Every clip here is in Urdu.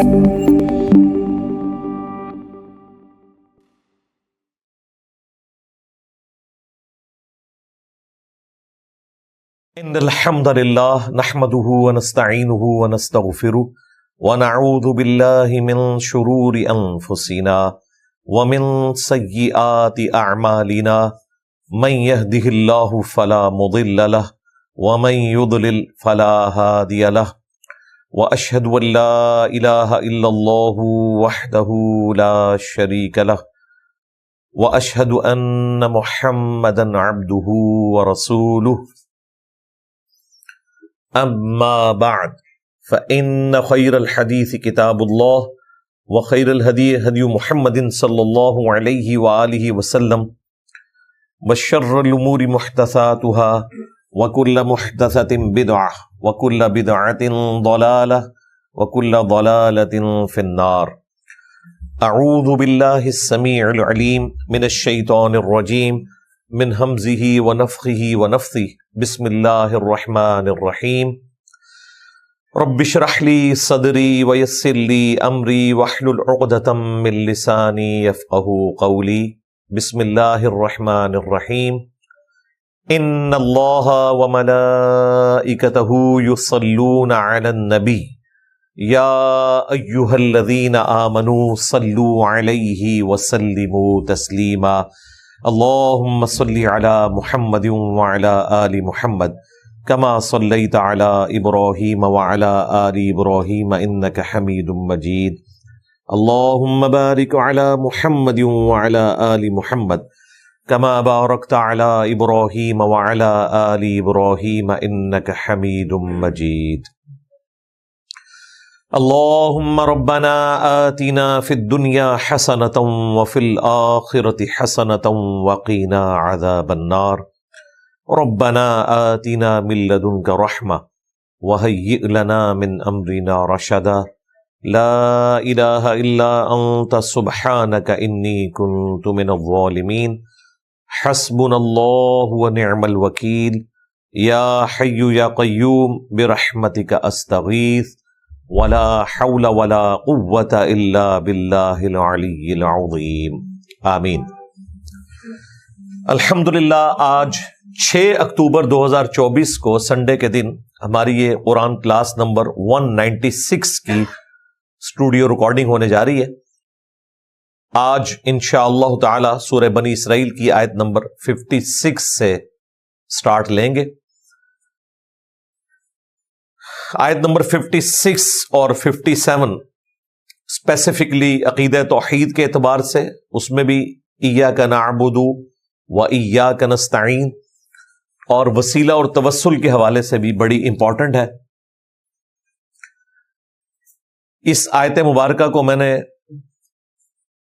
ان الحمد للہ نحمده ونستعینه ونستغفره ونعوذ باللہ من شرور انفسنا ومن سیئات اعمالنا من يهده اللہ فلا مضل له ومن يضلل فلا هادی له واشهد ان لا الہ الا اللہ وحدہ لا شریک له واشهد ان محمدا عبدہ ورسولہ اما بعد فإن خير الحديث كتاب الله وخير الهدي هدي محمد صلى الله عليه وآله وسلم وشر الأمور محدثاتها وكل محدثة بدعة وكل بدعة ضلالة وكل ضلالة في النار. أعوذ بالله السميع العليم من الشيطان الرجيم من همزه ونفخه ونفثه. بسم اللہ الرحمن الرحیم. رب اشرح لی صدری ویسر لی امری واحلل عقدۃ من لسانی یفقہوا قولی. بسم اللہ الرحمن الرحیم. ان اللہ وملائکتہ یصلون علی النبی یا ایہا الذین آمنوا صلوا علیہ وسلموا تسلیما. اللہم صلی علی محمد وعلی آل محمد کما صلیت علی ابراہیم وعلی آل ابراہیم انک حمید مجید. اللہم بارک علی محمد وعلی آل محمد کما بارکت علی ابراہیم وعلی آل ابراہیم انک حمید مجید. اللہم ربنا آتنا فی الدنیا حسنۃ وفی الآخرۃ حسنۃ وقنا عذاب النار. ربنا آتنا من لدنک رحمۃ وہیئ لنا من امرنا رشدا. لا الہ الا انت سبحانک انی کنت من الظالمین. حسبنا اللہ ونعم الوکیل. یا حی یا قیوم برحمتک استغیث ولا حول ولا قوة الا باللہ العلی العظیم. آمین. الحمدللہ آج 6 اکتوبر 2024 کو سنڈے کے دن ہماری یہ قرآن کلاس نمبر 196 کی اسٹوڈیو ریکارڈنگ ہونے جا رہی ہے. آج انشاءاللہ تعالی سورہ بنی اسرائیل کی آیت نمبر 56 سے سٹارٹ لیں گے. آیت نمبر 56 اور 57 اسپیسیفکلی عقیدہ توحید کے اعتبار سے، اس میں بھی ایاک نعبد و ایاک نستعین اور وسیلہ اور توسل کے حوالے سے بھی بڑی امپورٹنٹ ہے. اس آیت مبارکہ کو میں نے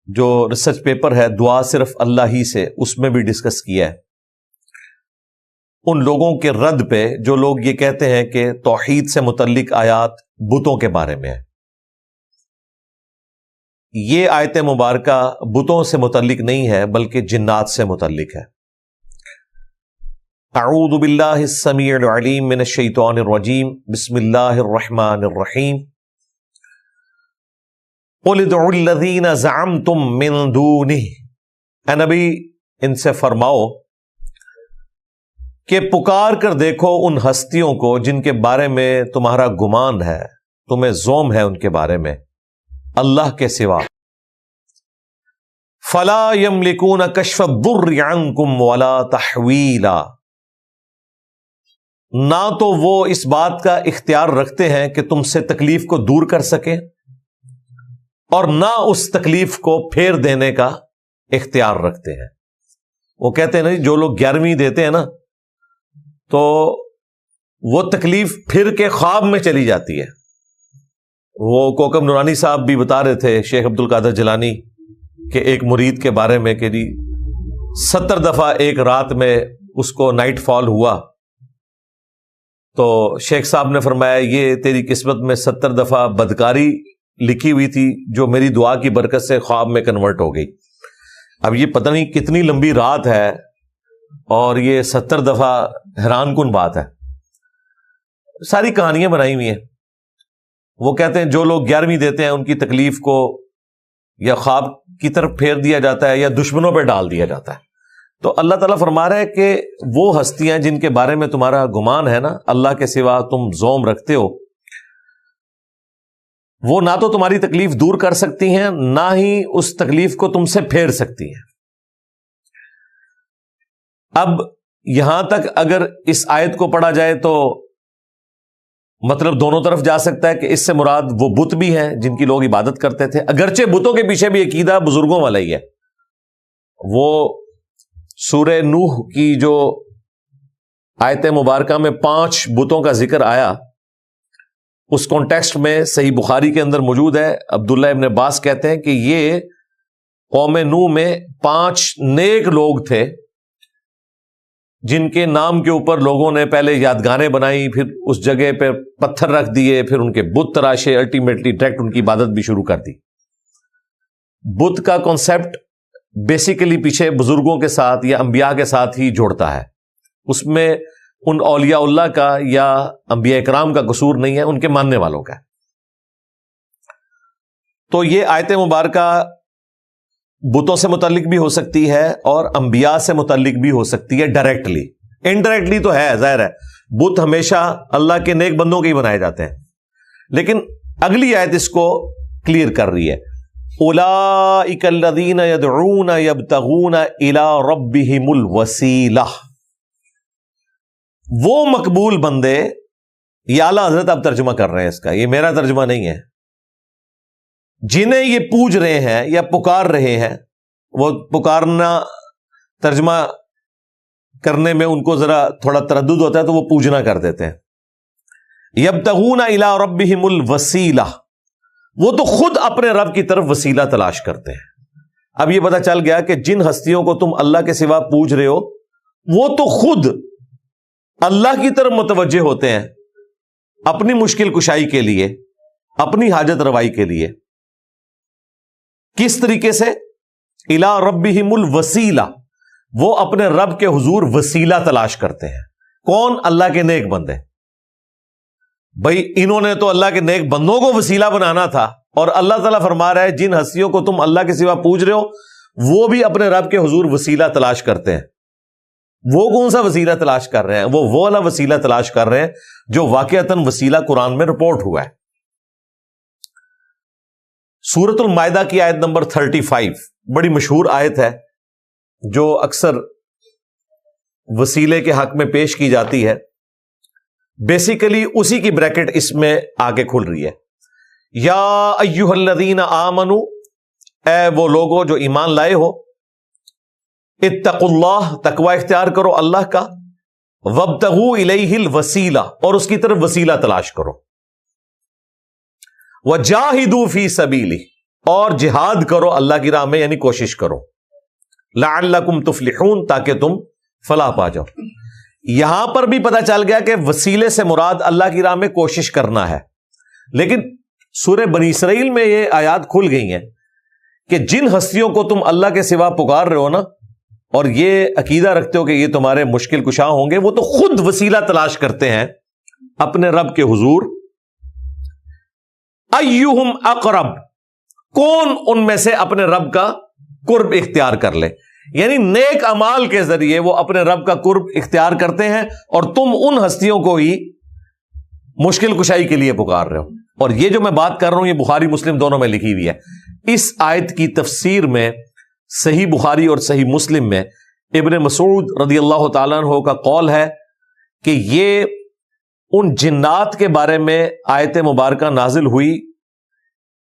جو ریسرچ پیپر ہے دعا صرف اللہ ہی سے، اس میں بھی ڈسکس کیا ہے. ان لوگوں کے رد پہ جو لوگ یہ کہتے ہیں کہ توحید سے متعلق آیات بتوں کے بارے میں ہے. یہ آیت مبارکہ بتوں سے متعلق نہیں ہے بلکہ جنات سے متعلق ہے. اعوذ باللہ السمیع العلیم من الشیطان الرجیم. بسم اللہ الرحمن الرحیم. قل ادعوا الذین زعمتم من دونہ. اے نبی ان سے فرماؤ کہ پکار کر دیکھو ان ہستیوں کو جن کے بارے میں تمہارا گمان ہے، تمہیں زوم ہے ان کے بارے میں اللہ کے سوا. فلا یملکون کشف الضر عنکم ولا تحویلا. نہ تو وہ اس بات کا اختیار رکھتے ہیں کہ تم سے تکلیف کو دور کر سکیں اور نہ اس تکلیف کو پھیر دینے کا اختیار رکھتے ہیں. وہ کہتے ہیں نا جو لوگ 11ویں دیتے ہیں نا تو وہ تکلیف پھر کے خواب میں چلی جاتی ہے. وہ کوکب نورانی صاحب بھی بتا رہے تھے شیخ عبد القادر جیلانی کہ ایک مرید کے بارے میں کہ 70 دفعہ ایک رات میں اس کو نائٹ فال ہوا تو شیخ صاحب نے فرمایا یہ تیری قسمت میں 70 دفعہ بدکاری لکھی ہوئی تھی جو میری دعا کی برکت سے خواب میں کنورٹ ہو گئی. اب یہ پتہ نہیں کتنی لمبی رات ہے اور یہ 70 دفعہ حیران کن بات ہے. ساری کہانیاں بنائی ہوئی ہیں. وہ کہتے ہیں جو لوگ 11ویں دیتے ہیں ان کی تکلیف کو یا خواب کی طرف پھیر دیا جاتا ہے یا دشمنوں پہ ڈال دیا جاتا ہے. تو اللہ تعالیٰ فرما رہا ہے کہ وہ ہستیاں جن کے بارے میں تمہارا گمان ہے نا, اللہ کے سوا تم زوم رکھتے ہو, وہ نہ تو تمہاری تکلیف دور کر سکتی ہیں نہ ہی اس تکلیف کو تم سے پھیر سکتی ہیں. اب یہاں تک اگر اس آیت کو پڑھا جائے تو مطلب دونوں طرف جا سکتا ہے کہ اس سے مراد وہ بت بھی ہیں جن کی لوگ عبادت کرتے تھے, اگرچہ بتوں کے پیچھے بھی عقیدہ بزرگوں والا ہی ہے. وہ سورہ نوح کی جو آیت مبارکہ میں 5 بتوں کا ذکر آیا, اس کانٹیکسٹ میں صحیح بخاری کے اندر موجود ہے. عبداللہ ابن عباس کہتے ہیں کہ یہ قوم نوح میں 5 نیک لوگ تھے جن کے نام کے اوپر لوگوں نے پہلے یادگاریں بنائی, پھر اس جگہ پہ پتھر رکھ دیے, پھر ان کے بت تراشے, الٹیمیٹلی ڈائریکٹ ان کی عبادت بھی شروع کر دی. بت کا کانسیپٹ بیسیکلی پیچھے بزرگوں کے ساتھ یا انبیاء کے ساتھ ہی جوڑتا ہے. اس میں ان اولیاء اللہ کا یا انبیاء کرام کا قصور نہیں ہے, ان کے ماننے والوں کا. تو یہ آیت مبارکہ بتوں سے متعلق بھی ہو سکتی ہے اور انبیاء سے متعلق بھی ہو سکتی ہے ڈائریکٹلی. انڈائریکٹلی تو ہے, ظاہر ہے بت ہمیشہ اللہ کے نیک بندوں کے ہی بنائے جاتے ہیں, لیکن اگلی آیت اس کو کلیئر کر رہی ہے. اولئک الذین یدعون یبتغون الی ربہم الوسیلہ, وہ مقبول بندے, یہ اعلیٰ حضرت اب ترجمہ کر رہے ہیں اس کا, یہ میرا ترجمہ نہیں ہے, جنہیں یہ پوج رہے ہیں یا پکار رہے ہیں. وہ پکارنا ترجمہ کرنے میں ان کو ذرا تھوڑا تردد ہوتا ہے تو وہ پوجنا کر دیتے ہیں. یبتغون الی ربہم الوسیلہ, وہ تو خود اپنے رب کی طرف وسیلہ تلاش کرتے ہیں. اب یہ پتہ چل گیا کہ جن ہستیوں کو تم اللہ کے سوا پوج رہے ہو وہ تو خود اللہ کی طرف متوجہ ہوتے ہیں اپنی مشکل کشائی کے لیے, اپنی حاجت روائی کے لیے. کس طریقے سے؟ الی ربہم الوسیلہ, وہ اپنے رب کے حضور وسیلہ تلاش کرتے ہیں. کون؟ اللہ کے نیک بندے. بھائی انہوں نے تو اللہ کے نیک بندوں کو وسیلہ بنانا تھا, اور اللہ تعالیٰ فرما رہا ہے جن ہستیوں کو تم اللہ کے سوا پوج رہے ہو وہ بھی اپنے رب کے حضور وسیلہ تلاش کرتے ہیں. وہ کون سا وسیلہ تلاش کر رہے ہیں؟ وہ والا وسیلہ تلاش کر رہے ہیں جو واقعتاً وسیلہ قرآن میں رپورٹ ہوا ہے. سورۃ المائدہ کی آیت نمبر 35 بڑی مشہور آیت ہے جو اکثر وسیلے کے حق میں پیش کی جاتی ہے. بیسیکلی اسی کی بریکٹ اس میں آگے کھل رہی ہے. یا ایھا الذین آمنوا, اے وہ لوگوں جو ایمان لائے ہو, اتقوا اللہ, تقوی اختیار کرو اللہ کا, وابتغوا الیہ الوسیلہ, اور اس کی طرف وسیلہ تلاش کرو, وجاہدوا فی سبیلہ, اور جہاد کرو اللہ کی راہ میں, یعنی کوشش کرو, لعلکم تفلحون, تاکہ تم فلاح پا جاؤ. یہاں پر بھی پتہ چل گیا کہ وسیلے سے مراد اللہ کی راہ میں کوشش کرنا ہے, لیکن سورہ بنی اسرائیل میں یہ آیات کھل گئی ہیں کہ جن ہستیوں کو تم اللہ کے سوا پکار رہے ہو نا, اور یہ عقیدہ رکھتے ہو کہ یہ تمہارے مشکل کشا ہوں گے, وہ تو خود وسیلہ تلاش کرتے ہیں اپنے رب کے حضور. ایہم اقرب, کون ان میں سے اپنے رب کا قرب اختیار کر لے, یعنی نیک اعمال کے ذریعے وہ اپنے رب کا قرب اختیار کرتے ہیں, اور تم ان ہستیوں کو ہی مشکل کشائی کے لیے پکار رہے ہو. اور یہ جو میں بات کر رہا ہوں یہ بخاری مسلم دونوں میں لکھی ہوئی ہے. اس آیت کی تفسیر میں صحیح بخاری اور صحیح مسلم میں ابن مسعود رضی اللہ تعالیٰ عنہ کا قول ہے کہ یہ ان جنات کے بارے میں آیت مبارکہ نازل ہوئی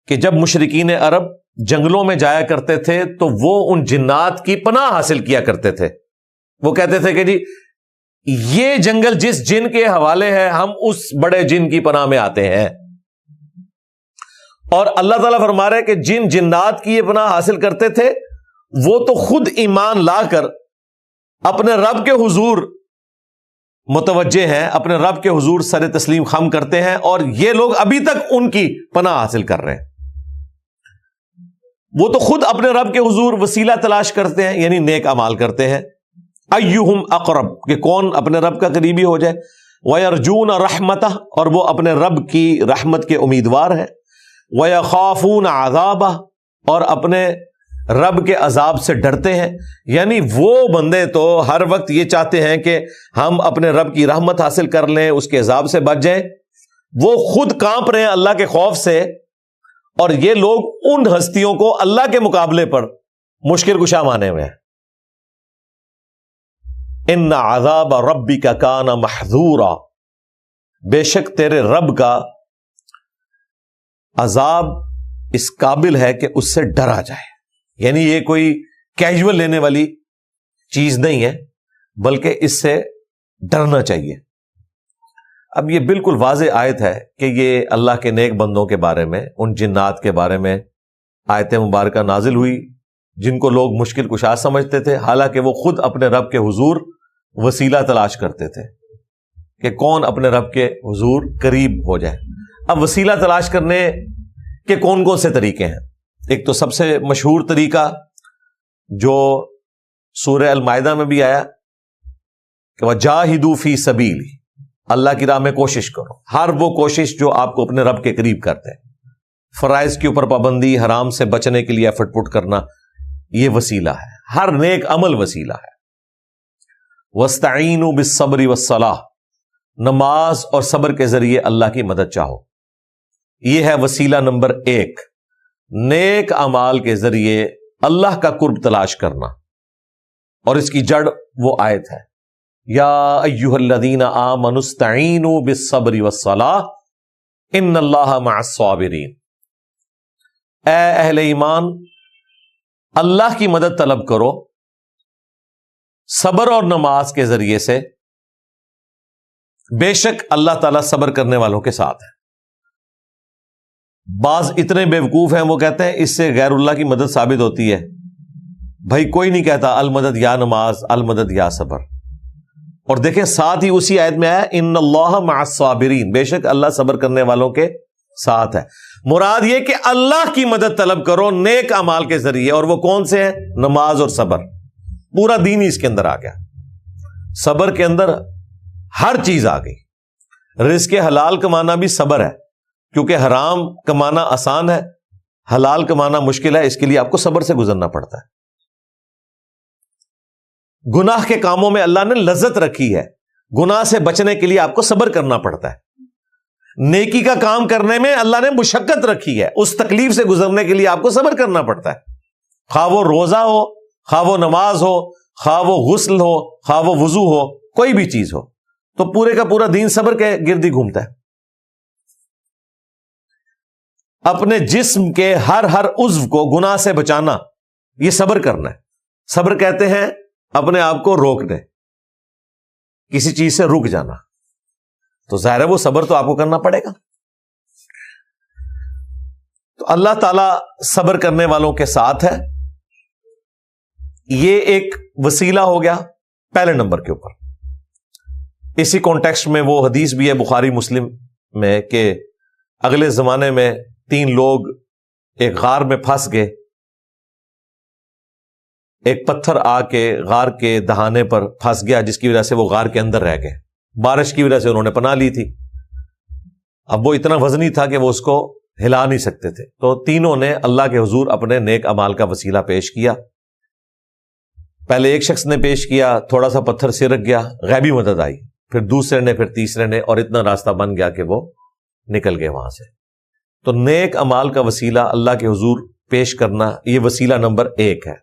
کہ جب مشرکین عرب جنگلوں میں جایا کرتے تھے تو وہ ان جنات کی پناہ حاصل کیا کرتے تھے. وہ کہتے تھے کہ جی یہ جنگل جس جن کے حوالے ہے ہم اس بڑے جن کی پناہ میں آتے ہیں. اور اللہ تعالیٰ فرما رہے ہیں کہ جن جنات کی یہ پناہ حاصل کرتے تھے وہ تو خود ایمان لا کر اپنے رب کے حضور متوجہ ہیں, اپنے رب کے حضور سر تسلیم خم کرتے ہیں, اور یہ لوگ ابھی تک ان کی پناہ حاصل کر رہے ہیں. وہ تو خود اپنے رب کے حضور وسیلہ تلاش کرتے ہیں, یعنی نیک اعمال کرتے ہیں. ایہم اقرب, کہ کون اپنے رب کا قریبی ہو جائے. وَيَرْجُونَ رَحْمَتَهُ، اور وہ اپنے رب کی رحمت کے امیدوار ہیں، وَيَخَافُونَ عَذَابَهُ، اور اپنے رب کے عذاب سے ڈرتے ہیں۔ یعنی وہ بندے تو ہر وقت یہ چاہتے ہیں کہ ہم اپنے رب کی رحمت حاصل کر لیں، اس کے عذاب سے بچ جائیں، وہ خود کانپ رہے ہیں اللہ کے خوف سے، اور یہ لوگ ان ہستیوں کو اللہ کے مقابلے پر مشکل کشا مانے ہوئے ہیں۔ ان عذاب ربک کان محذورا، بے شک تیرے رب کا عذاب اس قابل ہے کہ اس سے ڈرا جائے۔ یعنی یہ کوئی کیجول لینے والی چیز نہیں ہے، بلکہ اس سے ڈرنا چاہیے۔ اب یہ بالکل واضح آیت ہے کہ یہ اللہ کے نیک بندوں کے بارے میں، ان جنات کے بارے میں آیت مبارکہ نازل ہوئی جن کو لوگ مشکل کشا سمجھتے تھے، حالانکہ وہ خود اپنے رب کے حضور وسیلہ تلاش کرتے تھے کہ کون اپنے رب کے حضور قریب ہو جائے۔ اب وسیلہ تلاش کرنے کے کون کون سے طریقے ہیں؟ ایک تو سب سے مشہور طریقہ جو سورہ المائدہ میں بھی آیا کہ وَجَاهِدُوا فِي سَبِيلِهِ، اللہ کی راہ میں کوشش کرو، ہر وہ کوشش جو آپ کو اپنے رب کے قریب کرتے ہیں۔ فرائض کے اوپر پابندی، حرام سے بچنے کے لیے ایفرٹ پٹ کرنا، یہ وسیلہ ہے، ہر نیک عمل وسیلہ ہے۔ وَاسْتَعِينُوا بِالصَّبْرِ وَالصَّلَاةِ، نماز اور صبر کے ذریعے اللہ کی مدد چاہو، یہ ہے وسیلہ نمبر 1، نیک اعمال کے ذریعے اللہ کا قرب تلاش کرنا۔ اور اس کی جڑ وہ آیت ہے یا ایھا الذین آمنوا استعینوا بالصبر والصلاۃ ان اللہ مع الصابرین، اے اہل ایمان اللہ کی مدد طلب کرو صبر اور نماز کے ذریعے سے، بے شک اللہ تعالیٰ صبر کرنے والوں کے ساتھ ہے۔ بعض اتنے بیوقوف ہیں وہ کہتے ہیں اس سے غیر اللہ کی مدد ثابت ہوتی ہے۔ بھائی کوئی نہیں کہتا المدد یا نماز، المدد یا صبر۔ اور دیکھیں ساتھ ہی اسی آیت میں آیا ان اللہ مع الصابرین، بے شک اللہ صبر کرنے والوں کے ساتھ ہے۔ مراد یہ کہ اللہ کی مدد طلب کرو نیک اعمال کے ذریعے، اور وہ کون سے ہیں؟ نماز اور صبر۔ پورا دین ہی اس کے اندر آ گیا۔ صبر کے اندر ہر چیز آ گئی۔ رزق حلال کمانا بھی صبر ہے، کیونکہ حرام کمانا آسان ہے، حلال کمانا مشکل ہے، اس کے لیے آپ کو صبر سے گزرنا پڑتا ہے۔ گناہ کے کاموں میں اللہ نے لذت رکھی ہے، گناہ سے بچنے کے لیے آپ کو صبر کرنا پڑتا ہے۔ نیکی کا کام کرنے میں اللہ نے مشقت رکھی ہے، اس تکلیف سے گزرنے کے لیے آپ کو صبر کرنا پڑتا ہے، خواہ وہ روزہ ہو، خواہ وہ نماز ہو، خواہ وہ غسل ہو، خواہ وہ وضو ہو، کوئی بھی چیز ہو، تو پورے کا پورا دین صبر کے گرد ہی گھومتا ہے۔ اپنے جسم کے ہر عضو کو گناہ سے بچانا، یہ صبر کرنا ہے۔ صبر کہتے ہیں اپنے آپ کو روکنے، کسی چیز سے رک جانا، تو ظاہر ہے وہ صبر تو آپ کو کرنا پڑے گا۔ تو اللہ تعالی صبر کرنے والوں کے ساتھ ہے، یہ ایک وسیلہ ہو گیا پہلے نمبر کے اوپر۔ اسی کانٹیکسٹ میں وہ حدیث بھی ہے بخاری مسلم میں کہ اگلے زمانے میں 3 لوگ ایک غار میں پھنس گئے، ایک پتھر آ کے غار کے دہانے پر پھنس گیا، جس کی وجہ سے وہ غار کے اندر رہ گئے، بارش کی وجہ سے انہوں نے پناہ لی تھی۔ اب وہ اتنا وزنی تھا کہ وہ اس کو ہلا نہیں سکتے تھے، تو تینوں نے اللہ کے حضور اپنے نیک اعمال کا وسیلہ پیش کیا۔ پہلے ایک شخص نے پیش کیا، تھوڑا سا پتھر سرک گیا، غیبی مدد آئی، پھر دوسرے نے، پھر تیسرے نے، اور اتنا راستہ بن گیا کہ وہ نکل گئے وہاں سے۔ تو نیک اعمال کا وسیلہ اللہ کے حضور پیش کرنا، یہ وسیلہ نمبر 1 ہے۔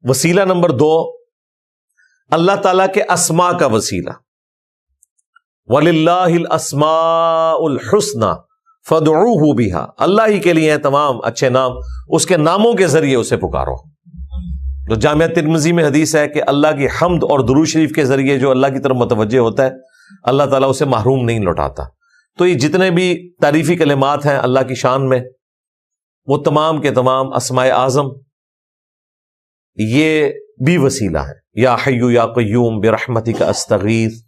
وسیلہ نمبر 2، اللہ تعالیٰ کے اسماء کا وسیلہ، وَلِلَّهِ الْأَسْمَاءُ الْحُسْنَى فَادْعُوهُ بِهَا، اللہ ہی کے لیے ہیں تمام اچھے نام، اس کے ناموں کے ذریعے اسے پکارو۔ جو جامعہ ترمذی میں حدیث ہے کہ اللہ کی حمد اور درود شریف کے ذریعے جو اللہ کی طرف متوجہ ہوتا ہے، اللہ تعالیٰ اسے محروم نہیں لوٹاتا۔ تو یہ جتنے بھی تعریفی کلمات ہیں اللہ کی شان میں، وہ تمام کے تمام اسماء اعظم، یہ بھی وسیلہ ہے۔ یا حی یا قیوم برحمتک استغیث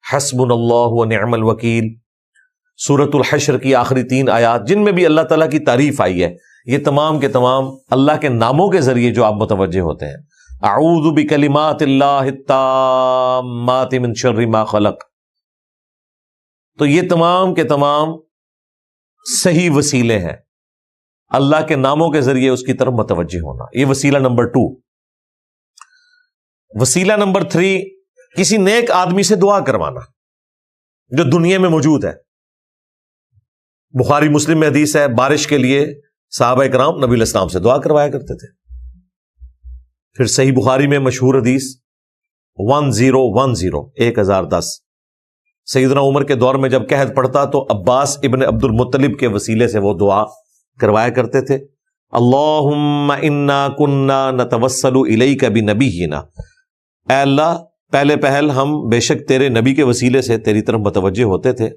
حسبنا اللہ ونعم الوکیل، سورۃ الحشر کی آخری 3 آیات جن میں بھی اللہ تعالیٰ کی تعریف آئی ہے، یہ تمام کے تمام اللہ کے ناموں کے ذریعے جو آپ متوجہ ہوتے ہیں۔ اعوذ بکلمات اللہ التامات من شر ما خلق. تو یہ تمام کے تمام صحیح وسیلے ہیں اللہ کے ناموں کے ذریعے اس کی طرف متوجہ ہونا. یہ وسیلہ نمبر 2. وسیلہ نمبر 3 کسی نیک آدمی سے دعا کروانا جو دنیا میں موجود ہے. بخاری مسلم میں حدیث ہے بارش کے لیے صحابہ کرام نبی علیہ السلام سے دعا کروایا کرتے تھے. پھر صحیح بخاری میں مشہور حدیث 1010 سیدنا عمر کے دور میں جب قحط پڑتا تو عباس ابن عبد المطلب کے وسیلے سے وہ دعا کروایا کرتے تھے. اللہم انا کننا نتوسل الیک بنبینا، اے اللہ پہلے پہل ہم بے شک تیرے نبی کے وسیلے سے تیری طرف متوجہ ہوتے تھے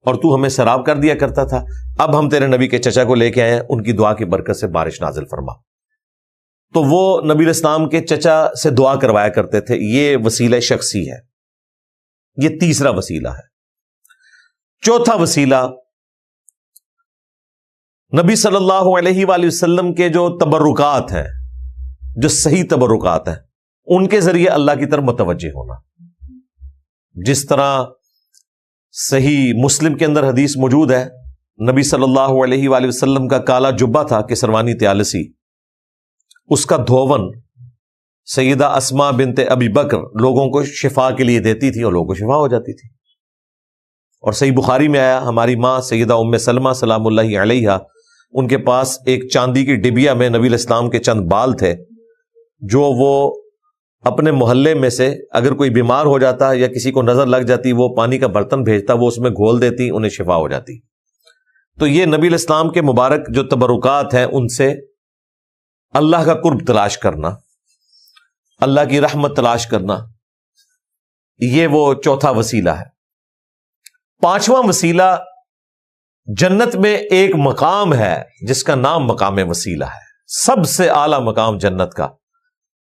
اور تو ہمیں سیراب کر دیا کرتا تھا. اب ہم تیرے نبی کے چچا کو لے کے آئے ہیں، ان کی دعا کی برکت سے بارش نازل فرما. تو وہ نبی علیہ السلام کے چچا سے دعا کروایا کرتے تھے. یہ وسیلہ شخصی ہے. یہ تیسرا وسیلہ ہے. چوتھا وسیلہ نبی صلی اللہ علیہ وآلہ وسلم کے جو تبرکات ہیں، جو صحیح تبرکات ہیں، ان کے ذریعے اللہ کی طرف متوجہ ہونا. جس طرح صحیح مسلم کے اندر حدیث موجود ہے نبی صلی اللہ علیہ وآلہ وسلم کا کالا جبہ تھا کسروانی طیالسی، اس کا دھون سیدہ اسماء بنت ابی بکر لوگوں کو شفا کے لیے دیتی تھی اور لوگوں کو شفا ہو جاتی تھی. اور صحیح بخاری میں آیا ہماری ماں سیدہ ام سلمہ سلام اللہ علیہا، ان کے پاس ایک چاندی کی ڈبیا میں نبی علیہ السلام کے چند بال تھے جو وہ اپنے محلے میں سے اگر کوئی بیمار ہو جاتا یا کسی کو نظر لگ جاتی وہ پانی کا برتن بھیجتا، وہ اس میں گھول دیتی، انہیں شفا ہو جاتی. تو یہ نبی علیہ السلام کے مبارک جو تبرکات ہیں ان سے اللہ کا قرب تلاش کرنا، اللہ کی رحمت تلاش کرنا، یہ وہ چوتھا وسیلہ ہے. پانچواں وسیلہ جنت میں ایک مقام ہے جس کا نام مقام وسیلہ ہے. سب سے اعلیٰ مقام جنت کا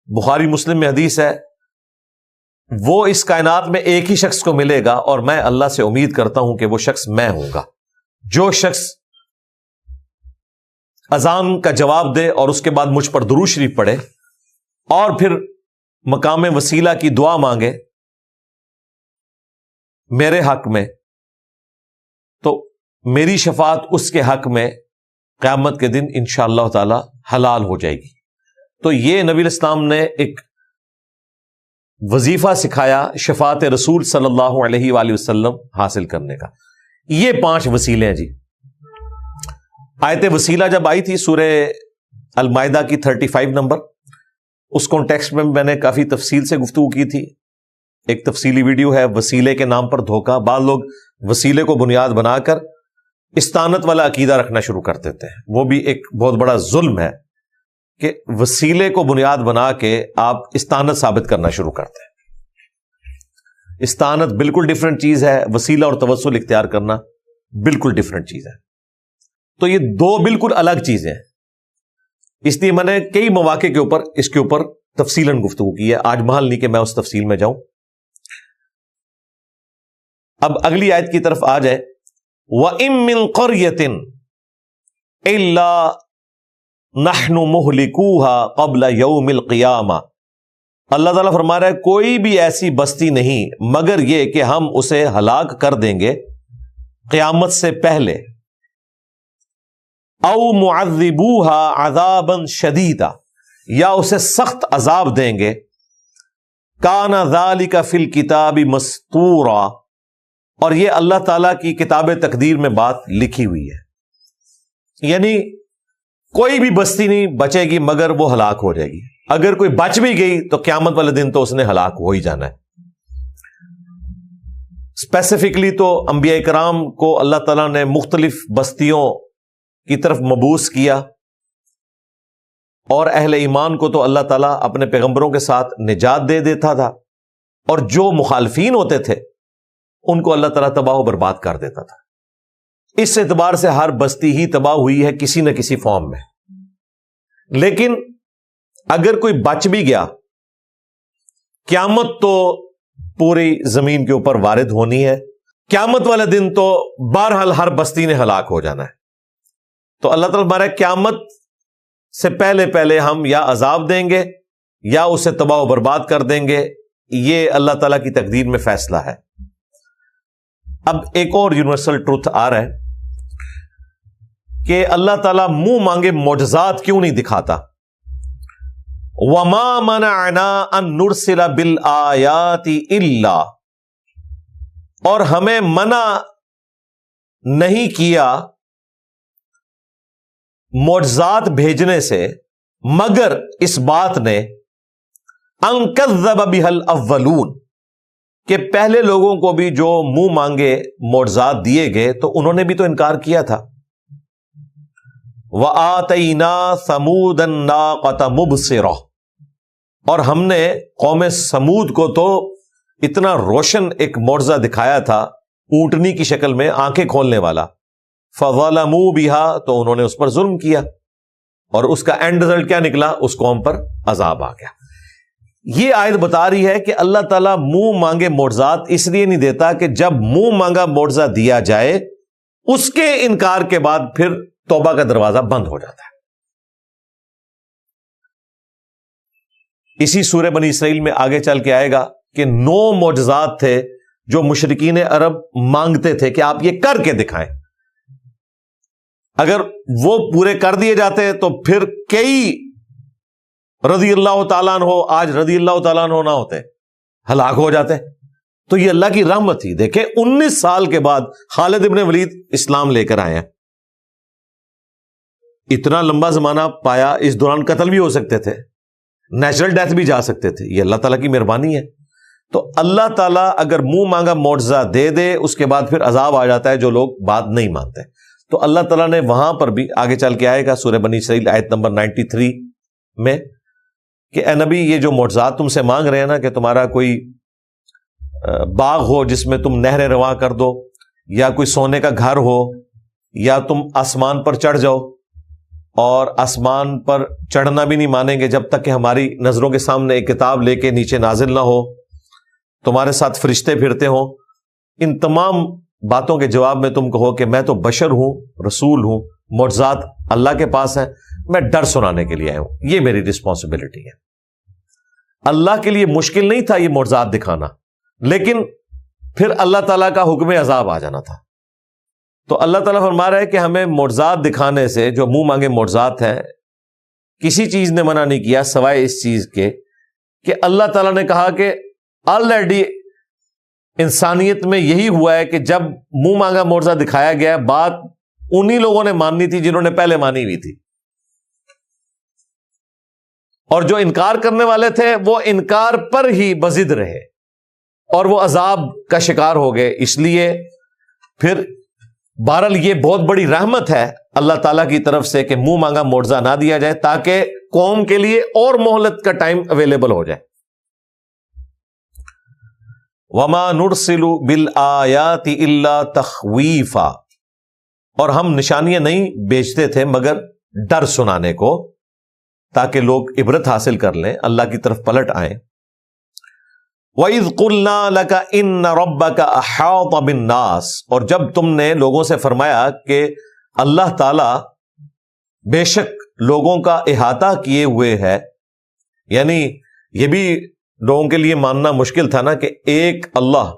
بخاری مسلم میں حدیث ہے وہ اس کائنات میں ایک ہی شخص کو ملے گا اور میں اللہ سے امید کرتا ہوں کہ وہ شخص میں ہوں گا. جو شخص اذان کا جواب دے اور اس کے بعد مجھ پر درود شریف پڑھے اور پھر مقام وسیلہ کی دعا مانگے میرے حق میں، تو میری شفاعت اس کے حق میں قیامت کے دن انشاءاللہ تعالی حلال ہو جائے گی. تو یہ نبی علیہ السلام نے ایک وظیفہ سکھایا شفاعت رسول صلی اللہ علیہ وآلہ وسلم حاصل کرنے کا. یہ 5 وسیلے ہیں جی. آیت وسیلہ جب آئی تھی سورہ المائدہ کی 35 نمبر، اس کانٹیکسٹ میں میں نے کافی تفصیل سے گفتگو کی تھی. ایک تفصیلی ویڈیو ہے وسیلے کے نام پر دھوکہ. بعض لوگ وسیلے کو بنیاد بنا کر استانت والا عقیدہ رکھنا شروع کر دیتے ہیں. وہ بھی ایک بہت بڑا ظلم ہے کہ وسیلے کو بنیاد بنا کے آپ استانت ثابت کرنا شروع کرتے ہیں. استانت بالکل ڈیفرنٹ چیز ہے، وسیلہ اور توسل اختیار کرنا بالکل ڈیفرنٹ چیز ہے. تو یہ 2 بالکل الگ چیزیں ہیں. اس لیے میں نے کئی مواقع کے اوپر اس کے اوپر تفصیلاً گفتگو کی ہے. آج محل نہیں کہ میں اس تفصیل میں جاؤں. اب اگلی آیت کی طرف آ جائے. وَإِن مِّن قَرْيَةٍ إِلَّا نَحْنُ مُهْلِكُوهَا قَبْلَ يَوْمِ الْقِيَامَةِ. اللہ تعالیٰ فرما رہا ہے کوئی بھی ایسی بستی نہیں مگر یہ کہ ہم اسے ہلاک کر دیں گے قیامت سے پہلے. او معذبوها عذابا شدیدا، یا اسے سخت عذاب دیں گے. کان ذالک فی الکتاب مستورا، اور یہ اللہ تعالیٰ کی کتاب تقدیر میں بات لکھی ہوئی ہے. یعنی کوئی بھی بستی نہیں بچے گی مگر وہ ہلاک ہو جائے گی. اگر کوئی بچ بھی گئی تو قیامت والے دن تو اس نے ہلاک ہو ہی جانا ہے. اسپیسیفکلی تو انبیاء کرام کو اللہ تعالیٰ نے مختلف بستیوں کی طرف مبعوث کیا، اور اہل ایمان کو تو اللہ تعالیٰ اپنے پیغمبروں کے ساتھ نجات دے دیتا تھا، اور جو مخالفین ہوتے تھے ان کو اللہ تعالیٰ تباہ و برباد کر دیتا تھا. اس اعتبار سے ہر بستی ہی تباہ ہوئی ہے کسی نہ کسی فارم میں. لیکن اگر کوئی بچ بھی گیا، قیامت تو پوری زمین کے اوپر وارد ہونی ہے. قیامت والے دن تو بہرحال ہر بستی نے ہلاک ہو جانا ہے. تو اللہ تعالیٰ ہمارا قیامت سے پہلے ہم یا عذاب دیں گے یا اسے تباہ و برباد کر دیں گے، یہ اللہ تعالیٰ کی تقدیر میں فیصلہ ہے۔ اب ایک اور یونیورسل ٹروتھ آ رہا ہے کہ اللہ تعالیٰ منہ مانگے معجزات کیوں نہیں دکھاتا؟ وَمَا مَنَعْنَا أَن نُرْسِلَ بِالْآيَاتِ إِلَّا، اور ہمیں منع نہیں کیا معجزات بھیجنے سے مگر اس بات نے أَن كَذَّبَ بِهَا الْأَوَّلُونَ، کہ پہلے لوگوں کو بھی جو منہ مانگے معجزات دیے گئے تو انہوں نے بھی تو انکار کیا تھا۔ وَآتَيْنَا ثَمُودَ النَّاقَةَ مُبْصِرَةً، اور ہم نے قوم سمود کو تو اتنا روشن ایک معجزہ دکھایا تھا، اونٹنی کی شکل میں آنکھیں کھولنے والا۔ فَظَلَمُوا بِهَا، تو انہوں نے اس پر ظلم کیا، اور اس کا اینڈ رزلٹ کیا نکلا؟ اس قوم پر عذاب آ گیا۔ یہ آیت بتا رہی ہے کہ اللہ تعالیٰ منہ مانگے معجزات اس لیے نہیں دیتا کہ جب منہ مانگا معجزہ دیا جائے اس کے انکار کے بعد پھر توبہ کا دروازہ بند ہو جاتا ہے۔ اسی سورہ بنی اسرائیل میں آگے چل کے آئے گا کہ 9 معجزات تھے جو مشرکین عرب مانگتے تھے کہ آپ یہ کر کے دکھائیں۔ اگر وہ پورے کر دیے جاتے تو پھر کئی رضی اللہ تعالیٰ عنہ آج رضی اللہ تعالیٰ عنہ نہ ہوتے، ہلاک ہو جاتے۔ تو یہ اللہ کی رحمت تھی۔ دیکھیں 19 سال کے بعد خالد ابن ولید اسلام لے کر آئے ہیں، اتنا لمبا زمانہ پایا، اس دوران قتل بھی ہو سکتے تھے، نیچرل ڈیتھ بھی جا سکتے تھے، یہ اللہ تعالیٰ کی مہربانی ہے۔ تو اللہ تعالیٰ اگر منہ مانگا معجزہ دے دے اس کے بعد پھر عذاب آ جاتا ہے جو لوگ بات نہیں مانتے۔ تو اللہ تعالیٰ نے وہاں پر بھی آگے چل کے آئے گا سورہ بنی اسرائیل آیت نمبر 93 میں کہ اے نبی یہ جو معجزات تم سے مانگ رہے ہیں نا کہ تمہارا کوئی باغ ہو جس میں تم نہریں رواں کر دو، یا کوئی سونے کا گھر ہو، یا تم آسمان پر چڑھ جاؤ، اور آسمان پر چڑھنا بھی نہیں مانیں گے جب تک کہ ہماری نظروں کے سامنے ایک کتاب لے کے نیچے نازل نہ ہو، تمہارے ساتھ فرشتے پھرتے ہوں، ان تمام باتوں کے جواب میں تم کہو کہ میں تو بشر ہوں، رسول ہوں، معجزات اللہ کے پاس ہیں، میں ڈر سنانے کے لیے آیا ہوں، یہ میری رسپانسبلٹی ہے۔ اللہ کے لیے مشکل نہیں تھا یہ معجزات دکھانا، لیکن پھر اللہ تعالیٰ کا حکم عذاب آ جانا تھا۔ تو اللہ تعالیٰ فرما رہا ہے کہ ہمیں معجزات دکھانے سے، جو منہ مانگے معجزات ہیں، کسی چیز نے منع نہیں کیا سوائے اس چیز کے کہ اللہ تعالیٰ نے کہا کہ آلریڈی انسانیت میں یہی ہوا ہے کہ جب منہ مانگا معجزہ دکھایا گیا، بات انہی لوگوں نے ماننی تھی جنہوں نے پہلے مانی ہوئی تھی، اور جو انکار کرنے والے تھے وہ انکار پر ہی بضد رہے اور وہ عذاب کا شکار ہو گئے۔ اس لیے پھر بہرحال یہ بہت بڑی رحمت ہے اللہ تعالیٰ کی طرف سے کہ منہ مانگا معجزہ نہ دیا جائے تاکہ قوم کے لیے اور مہلت کا ٹائم اویلیبل ہو جائے۔ وَمَا نُرْسِلُ بِالْآيَاتِ إِلَّا تَخْوِيفًا، اور ہم نشانیاں نہیں بیچتے تھے مگر ڈر سنانے کو، تاکہ لوگ عبرت حاصل کر لیں، اللہ کی طرف پلٹ آئیں۔ وَإِذْ قُلْنَا لَكَ إِنَّ رَبَّكَ أَحَاطَ بِالنَّاسِ، اور جب تم نے لوگوں سے فرمایا کہ اللہ تعالیٰ بے شک لوگوں کا احاطہ کیے ہوئے ہے، یعنی یہ بھی لوگوں کے لیے ماننا مشکل تھا نا کہ ایک اللہ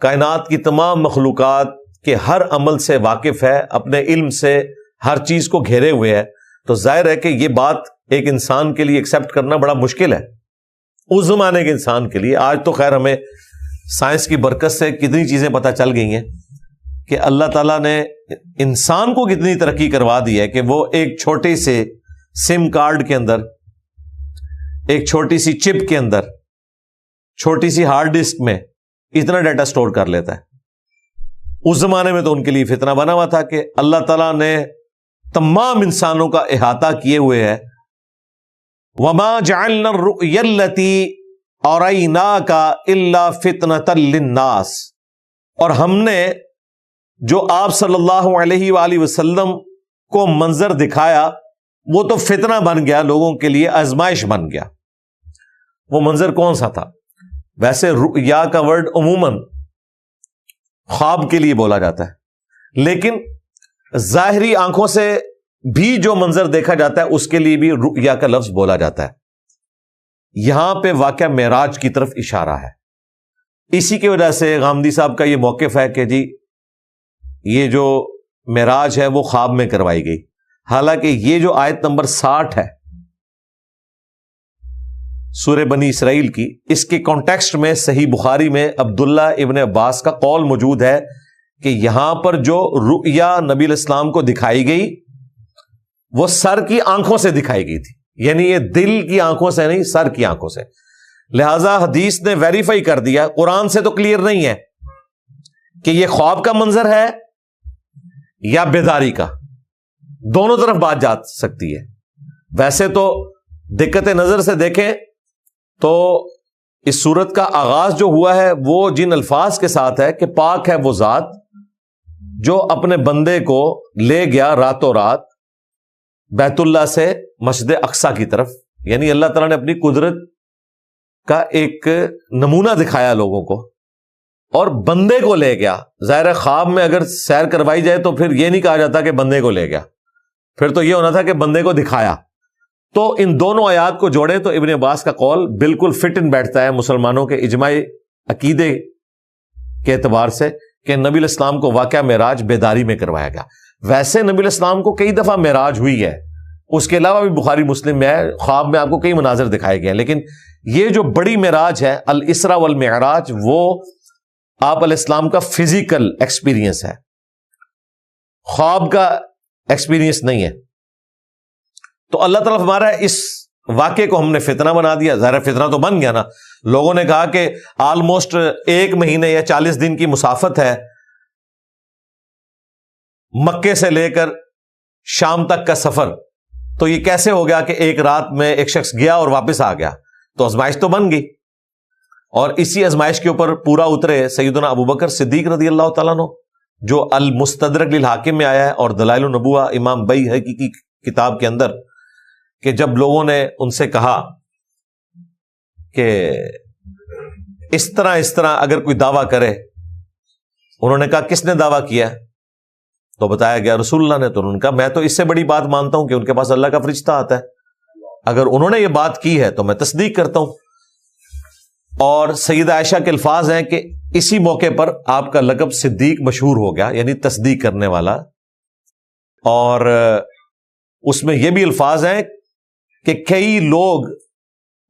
کائنات کی تمام مخلوقات کے ہر عمل سے واقف ہے، اپنے علم سے ہر چیز کو گھیرے ہوئے ہے، تو ظاہر ہے کہ یہ بات ایک انسان کے لیے ایکسپٹ کرنا بڑا مشکل ہے، اس زمانے کے انسان کے لیے۔ آج تو خیر ہمیں سائنس کی برکت سے کتنی چیزیں پتہ چل گئی ہیں کہ اللہ تعالیٰ نے انسان کو کتنی ترقی کروا دی ہے کہ وہ ایک چھوٹے سے سم کارڈ کے اندر، ایک چھوٹی سی چپ کے اندر، چھوٹی سی ہارڈ ڈسک میں اتنا ڈیٹا سٹور کر لیتا ہے۔ اس زمانے میں تو ان کے لیے فتنہ بنا ہوا تھا کہ اللہ تعالیٰ نے تمام انسانوں کا احاطہ کیے ہوئے ہے۔ وَمَا جَعَلْنَا الرُّؤْيَا الَّتِي أَرَيْنَاكَ إِلَّا فِتْنَةً لِلنَّاسِ، اور ہم نے جو آپ صلی اللہ علیہ وآلہ وسلم کو منظر دکھایا وہ تو فتنہ بن گیا، لوگوں کے لیے آزمائش بن گیا۔ وہ منظر کون سا تھا؟ ویسے رؤیا کا ورڈ عموماً خواب کے لیے بولا جاتا ہے، لیکن ظاہری آنکھوں سے بھی جو منظر دیکھا جاتا ہے اس کے لیے بھی رؤیا کا لفظ بولا جاتا ہے۔ یہاں پہ واقعہ معراج کی طرف اشارہ ہے. اسی کی وجہ سے غامدی صاحب کا یہ موقف ہے کہ جی یہ جو معراج ہے وہ خواب میں کروائی گئی، حالانکہ یہ جو آیت نمبر 60 ہے سورہ بنی اسرائیل کی، اس کے کانٹیکسٹ میں صحیح بخاری میں عبداللہ ابن عباس کا قول موجود ہے کہ یہاں پر جو رؤیا نبی علیہ السلام کو دکھائی گئی وہ سر کی آنکھوں سے دکھائی گئی تھی، یعنی یہ دل کی آنکھوں سے نہیں، سر کی آنکھوں سے. لہذا حدیث نے ویریفائی کر دیا، قرآن سے تو کلیئر نہیں ہے کہ یہ خواب کا منظر ہے یا بیداری کا، دونوں طرف بات جا سکتی ہے. ویسے تو دقت نظر سے دیکھیں تو اس سورت کا آغاز جو ہوا ہے وہ جن الفاظ کے ساتھ ہے کہ پاک ہے وہ ذات جو اپنے بندے کو لے گیا راتوں رات بیت اللہ سے مسجد اقصیٰ کی طرف، یعنی اللہ تعالیٰ نے اپنی قدرت کا ایک نمونہ دکھایا لوگوں کو اور بندے کو لے گیا. ظاہر خواب میں اگر سیر کروائی جائے تو پھر یہ نہیں کہا جاتا کہ بندے کو لے گیا، پھر تو یہ ہونا تھا کہ بندے کو دکھایا. تو ان دونوں آیات کو جوڑیں تو ابن عباس کا قول بالکل فٹ ان بیٹھتا ہے مسلمانوں کے اجماعی عقیدے کے اعتبار سے کہ نبی علیہ السلام کو واقعہ معراج بیداری میں کروایا گیا. ویسے نبی علیہ السلام کو کئی دفعہ معراج ہوئی ہے، اس کے علاوہ بھی بخاری مسلم میں ہے، خواب میں آپ کو کئی مناظر دکھائے گئے ہیں، لیکن یہ جو بڑی معراج ہے الاسراء والمعراج وہ آپ علیہ السلام کا فزیکل ایکسپیرینس ہے، خواب کا ایکسپیرینس نہیں ہے. تو اللہ تعالیٰ ہمارا اس واقعے کو ہم نے فتنہ بنا دیا. ظاہر فتنہ تو بن گیا نا. لوگوں نے کہا کہ آلموسٹ 1 مہینے یا 40 دن کی مسافت ہے مکے سے لے کر شام تک کا سفر، تو یہ کیسے ہو گیا کہ ایک رات میں ایک شخص گیا اور واپس آ گیا؟ تو آزمائش تو بن گئی، اور اسی آزمائش کے اوپر پورا اترے سیدنا ابوبکر صدیق رضی اللہ تعالیٰ عنہ، جو المستدرک للحاکم میں آیا ہے اور دلائل النبوہ امام بیہقی کی کتاب کے اندر، کہ جب لوگوں نے ان سے کہا کہ اس طرح اگر کوئی دعویٰ کرے، انہوں نے کہا کس نے دعویٰ کیا؟ تو بتایا گیا رسول اللہ نے. تو انہوں نے کہا میں تو اس سے بڑی بات مانتا ہوں کہ ان کے پاس اللہ کا فرشتہ آتا ہے، اگر انہوں نے یہ بات کی ہے تو میں تصدیق کرتا ہوں. اور سیدہ عائشہ کے الفاظ ہیں کہ اسی موقع پر آپ کا لقب صدیق مشہور ہو گیا، یعنی تصدیق کرنے والا. اور اس میں یہ بھی الفاظ ہیں کہ کئی لوگ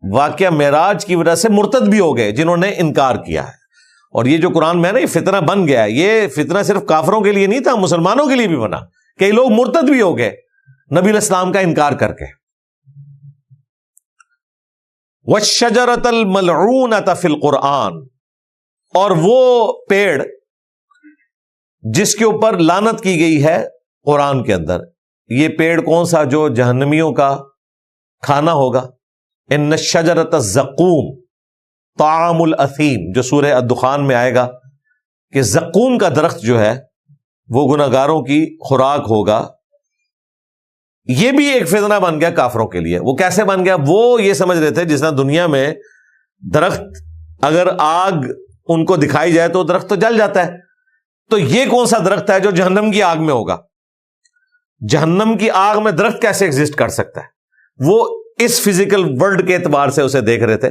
واقعہ معراج کی وجہ سے مرتد بھی ہو گئے جنہوں نے انکار کیا ہے. اور یہ جو قرآن میں نا یہ فتنہ بن گیا ہے، یہ فتنہ صرف کافروں کے لیے نہیں تھا، مسلمانوں کے لیے بھی بنا. کئی لوگ مرتد بھی ہو گئے نبی علیہ السلام کا انکار کر کے. وَالشَّجَرَةَ الْمَلْعُونَةَ فِي الْقُرْآنِ، اور وہ پیڑ جس کے اوپر لعنت کی گئی ہے قرآن کے اندر. یہ پیڑ کون سا؟ جو جہنمیوں کا کھانا ہوگا. ان الشجرۃ الزقوم طعام الاثیم، جو سورہ الدخان میں آئے گا کہ زقوم کا درخت جو ہے وہ گناہگاروں کی خوراک ہوگا. یہ بھی ایک فتنہ بن گیا کافروں کے لیے. وہ کیسے بن گیا؟ وہ یہ سمجھ رہے تھے جس طرح دنیا میں درخت اگر آگ ان کو دکھائی جائے تو درخت تو جل جاتا ہے، تو یہ کون سا درخت ہے جو جہنم کی آگ میں ہوگا؟ جہنم کی آگ میں درخت کیسے ایگزسٹ کر سکتا ہے؟ وہ اس فزیکل ورلڈ کے اعتبار سے اسے دیکھ رہے تھے،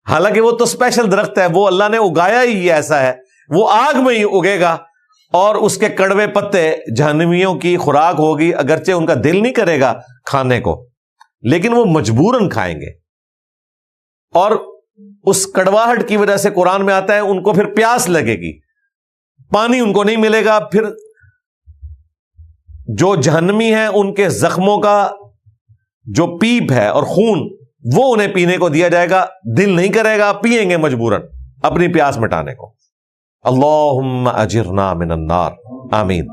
حالانکہ وہ تو اسپیشل درخت ہے، وہ اللہ نے اگایا ہی ایسا ہے، وہ آگ میں ہی اگے گا اور اس کے کڑوے پتے جہنمیوں کی خوراک ہوگی. اگرچہ ان کا دل نہیں کرے گا کھانے کو، لیکن وہ مجبوراً کھائیں گے. اور اس کڑواہٹ کی وجہ سے قرآن میں آتا ہے ان کو پھر پیاس لگے گی، پانی ان کو نہیں ملے گا. پھر جو جہنمی ہیں ان کے زخموں کا جو پیپ ہے اور خون وہ انہیں پینے کو دیا جائے گا، دل نہیں کرے گا، پئیں گے مجبوراً اپنی پیاس مٹانے کو. اللہم اجرنا من النار، آمین.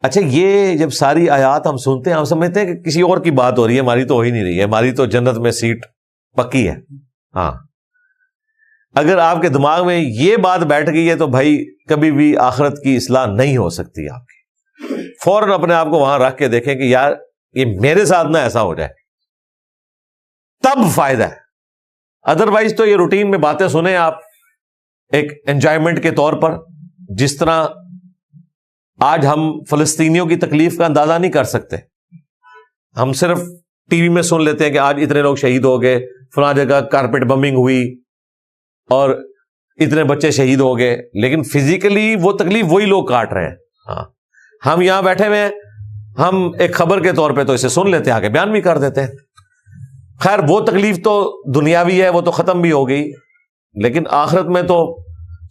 اچھا، یہ جب ساری آیات ہم سنتے ہیں ہم سمجھتے ہیں کہ کسی اور کی بات ہو رہی ہے، ہماری تو ہو ہی نہیں رہی ہے، ہماری تو جنت میں سیٹ پکی ہے. ہاں، اگر آپ کے دماغ میں یہ بات بیٹھ گئی ہے تو بھائی کبھی بھی آخرت کی اصلاح نہیں ہو سکتی آپ کی. فوراً اپنے آپ کو وہاں رکھ کے دیکھیں کہ یار یہ میرے ساتھ نہ ایسا ہو جائے، تب فائدہ ہے. ادروائز تو یہ روٹین میں باتیں سنیں آپ ایک انجوائمنٹ کے طور پر. جس طرح آج ہم فلسطینیوں کی تکلیف کا اندازہ نہیں کر سکتے، ہم صرف ٹی وی میں سن لیتے ہیں کہ آج اتنے لوگ شہید ہو گئے، فلاں جگہ کارپیٹ بمبنگ ہوئی اور اتنے بچے شہید ہو گئے، لیکن فزیکلی وہ تکلیف وہی لوگ کاٹ رہے ہیں. ہاں ہم یہاں بیٹھے ہوئے ہیں، ہم ایک خبر کے طور پہ تو اسے سن لیتے ہیں، آگے بیان بھی کر دیتے ہیں. خیر وہ تکلیف تو دنیاوی ہے، وہ تو ختم بھی ہو گئی، لیکن آخرت میں تو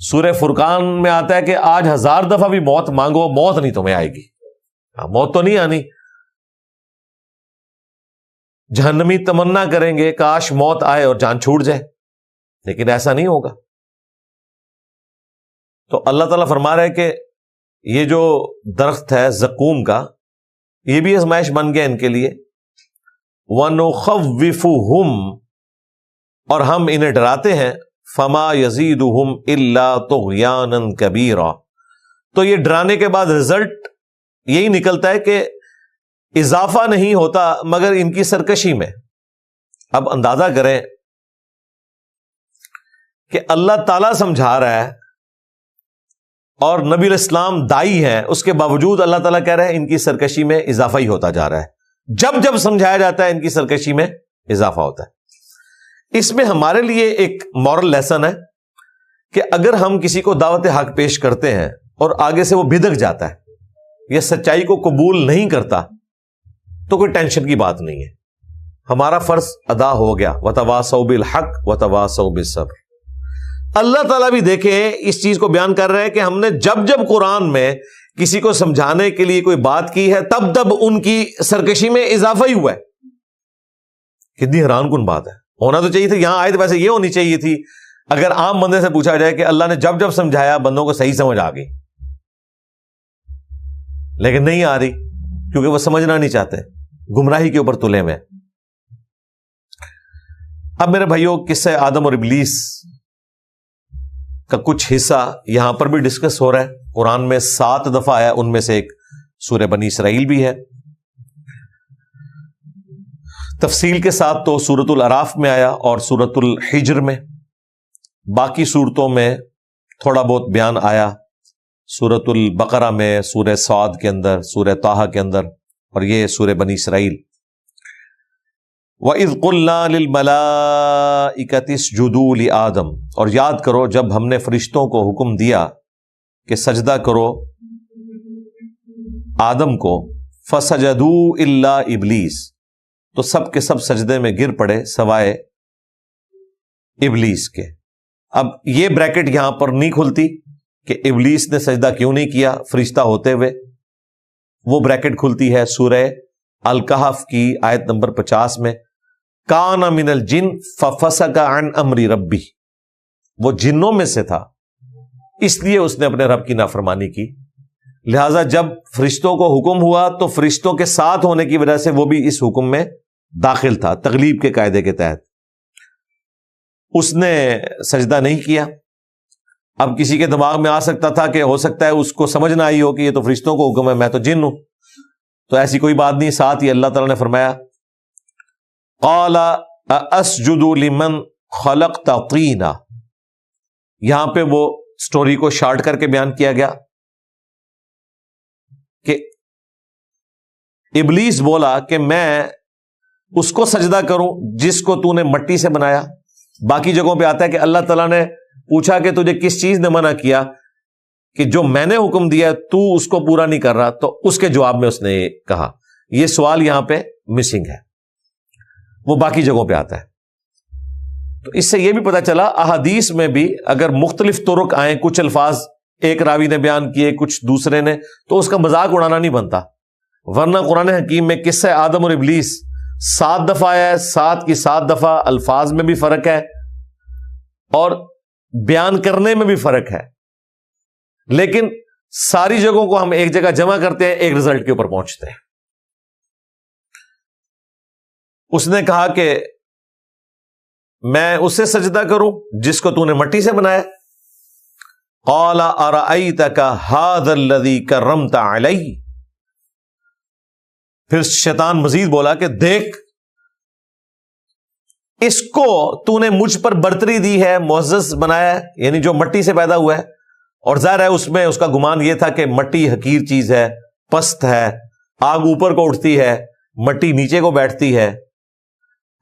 سورہ فرقان میں آتا ہے کہ آج 1000 دفعہ بھی موت مانگو، موت نہیں تمہیں آئے گی. موت تو نہیں آنی. جہنمی تمنا کریں گے کاش موت آئے اور جان چھوٹ جائے، لیکن ایسا نہیں ہوگا. تو اللہ تعالیٰ فرما رہا ہے کہ یہ جو درخت ہے زقوم کا، یہ بھی آزمائش بن گیا ان کے لیے. وَنُخَوِّفُهُمْ، اور ہم انہیں ڈراتے ہیں، فَمَا يَزِيدُهُمْ إِلَّا طُغْيَانًا كَبِيرًا. تو یہ ڈرانے کے بعد رزلٹ یہی نکلتا ہے کہ اضافہ نہیں ہوتا مگر ان کی سرکشی میں. اب اندازہ کریں کہ اللہ تعالیٰ سمجھا رہا ہے اور نبی الاسلام دائی ہیں، اس کے باوجود اللہ تعالیٰ کہہ رہے ہیں ان کی سرکشی میں اضافہ ہی ہوتا جا رہا ہے. جب جب سمجھایا جاتا ہے ان کی سرکشی میں اضافہ ہوتا ہے. اس میں ہمارے لیے ایک مورل لیسن ہے کہ اگر ہم کسی کو دعوت حق پیش کرتے ہیں اور آگے سے وہ بھدک جاتا ہے یا سچائی کو قبول نہیں کرتا تو کوئی ٹینشن کی بات نہیں ہے، ہمارا فرض ادا ہو گیا. وَتَوَاصَوْا بِالْحَقِّ وَتَوَاصَوْا بِالصَّبْرِ. اللہ تعالیٰ بھی دیکھیں اس چیز کو بیان کر رہے ہیں کہ ہم نے جب جب قرآن میں کسی کو سمجھانے کے لیے کوئی بات کی ہے تب تب ان کی سرکشی میں اضافہ ہی ہوا ہے. کتنی حیران کن بات ہے. ہونا تو چاہیے تھا، یہاں آیت ویسے یہ ہونی چاہیے تھی اگر عام بندے سے پوچھا جائے کہ اللہ نے جب جب سمجھایا بندوں کو صحیح سمجھ آ گئی، لیکن نہیں آ رہی کیونکہ وہ سمجھنا نہیں چاہتے، گمراہی کے اوپر تلے میں. اب میرے بھائیوں قصہ آدم اور ابلیس کا کچھ حصہ یہاں پر بھی ڈسکس ہو رہا ہے. قرآن میں 7 دفعہ آیا، ان میں سے ایک سورہ بنی اسرائیل بھی ہے. تفصیل کے ساتھ تو سورۃ الاعراف میں آیا اور سورۃ الحجر میں. باقی صورتوں میں تھوڑا بہت بیان آیا، سورۃ البقرہ میں، سورہ صاد کے اندر، سورہ طٰہٰ کے اندر، اور یہ سورہ بنی اسرائیل. وَإِذْ قُلْنَا لِلْمَلَائِكَةِ اسْجُدُوا لِآدَمَ، اور یاد کرو جب ہم نے فرشتوں کو حکم دیا کہ سجدہ کرو آدم کو، فَسَجَدُوا إِلَّا إِبْلِيسَ، تو سب کے سب سجدے میں گر پڑے سوائے ابلیس کے. اب یہ بریکٹ یہاں پر نہیں کھلتی کہ ابلیس نے سجدہ کیوں نہیں کیا فرشتہ ہوتے ہوئے، وہ بریکٹ کھلتی ہے سورہ الکہف کی آیت نمبر 50 میں، کان من الجن ففسق عن امر ربی، وہ جنوں میں سے تھا اس لیے اس نے اپنے رب کی نافرمانی کی. لہذا جب فرشتوں کو حکم ہوا تو فرشتوں کے ساتھ ہونے کی وجہ سے وہ بھی اس حکم میں داخل تھا تغلیب کے قاعدے کے تحت. اس نے سجدہ نہیں کیا. اب کسی کے دماغ میں آ سکتا تھا کہ ہو سکتا ہے اس کو سمجھ نہ آئی ہو کہ یہ تو فرشتوں کو حکم ہے، میں تو جن ہوں، تو ایسی کوئی بات نہیں. ساتھ ہی اللہ تعالیٰ نے فرمایا قال اسجد لمن خلقت طینا، یہاں پہ وہ سٹوری کو شارٹ کر کے بیان کیا گیا کہ ابلیس بولا کہ میں اس کو سجدہ کروں جس کو تو نے مٹی سے بنایا. باقی جگہوں پہ آتا ہے کہ اللہ تعالیٰ نے پوچھا کہ تجھے کس چیز نے منع کیا کہ جو میں نے حکم دیا تو اس کو پورا نہیں کر رہا، تو اس کے جواب میں اس نے کہا. یہ سوال یہاں پہ مسنگ ہے، وہ باقی جگہوں پہ آتا ہے. تو اس سے یہ بھی پتہ چلا احادیث میں بھی اگر مختلف طرق آئیں، کچھ الفاظ ایک راوی نے بیان کیے کچھ دوسرے نے، تو اس کا مذاق اڑانا نہیں بنتا. ورنہ قرآن حکیم میں قصہ آدم اور ابلیس 7 دفعہ آیا ہے، 7 کی 7 دفعہ الفاظ میں بھی فرق ہے اور بیان کرنے میں بھی فرق ہے، لیکن ساری جگہوں کو ہم ایک جگہ جمع کرتے ہیں، ایک رزلٹ کے اوپر پہنچتے ہیں. اس نے کہا کہ میں اسے سجدہ کروں جس کو تو نے مٹی سے بنایا. قال ارأیتک ھذا الذی کرمت علی، پھر شیطان مزید بولا کہ دیکھ اس کو تو نے مجھ پر برتری دی ہے، معزز بنایا ہے، یعنی جو مٹی سے پیدا ہوا ہے. اور ظاہر ہے اس میں اس کا گمان یہ تھا کہ مٹی حقیر چیز ہے، پست ہے، آگ اوپر کو اٹھتی ہے، مٹی نیچے کو بیٹھتی ہے،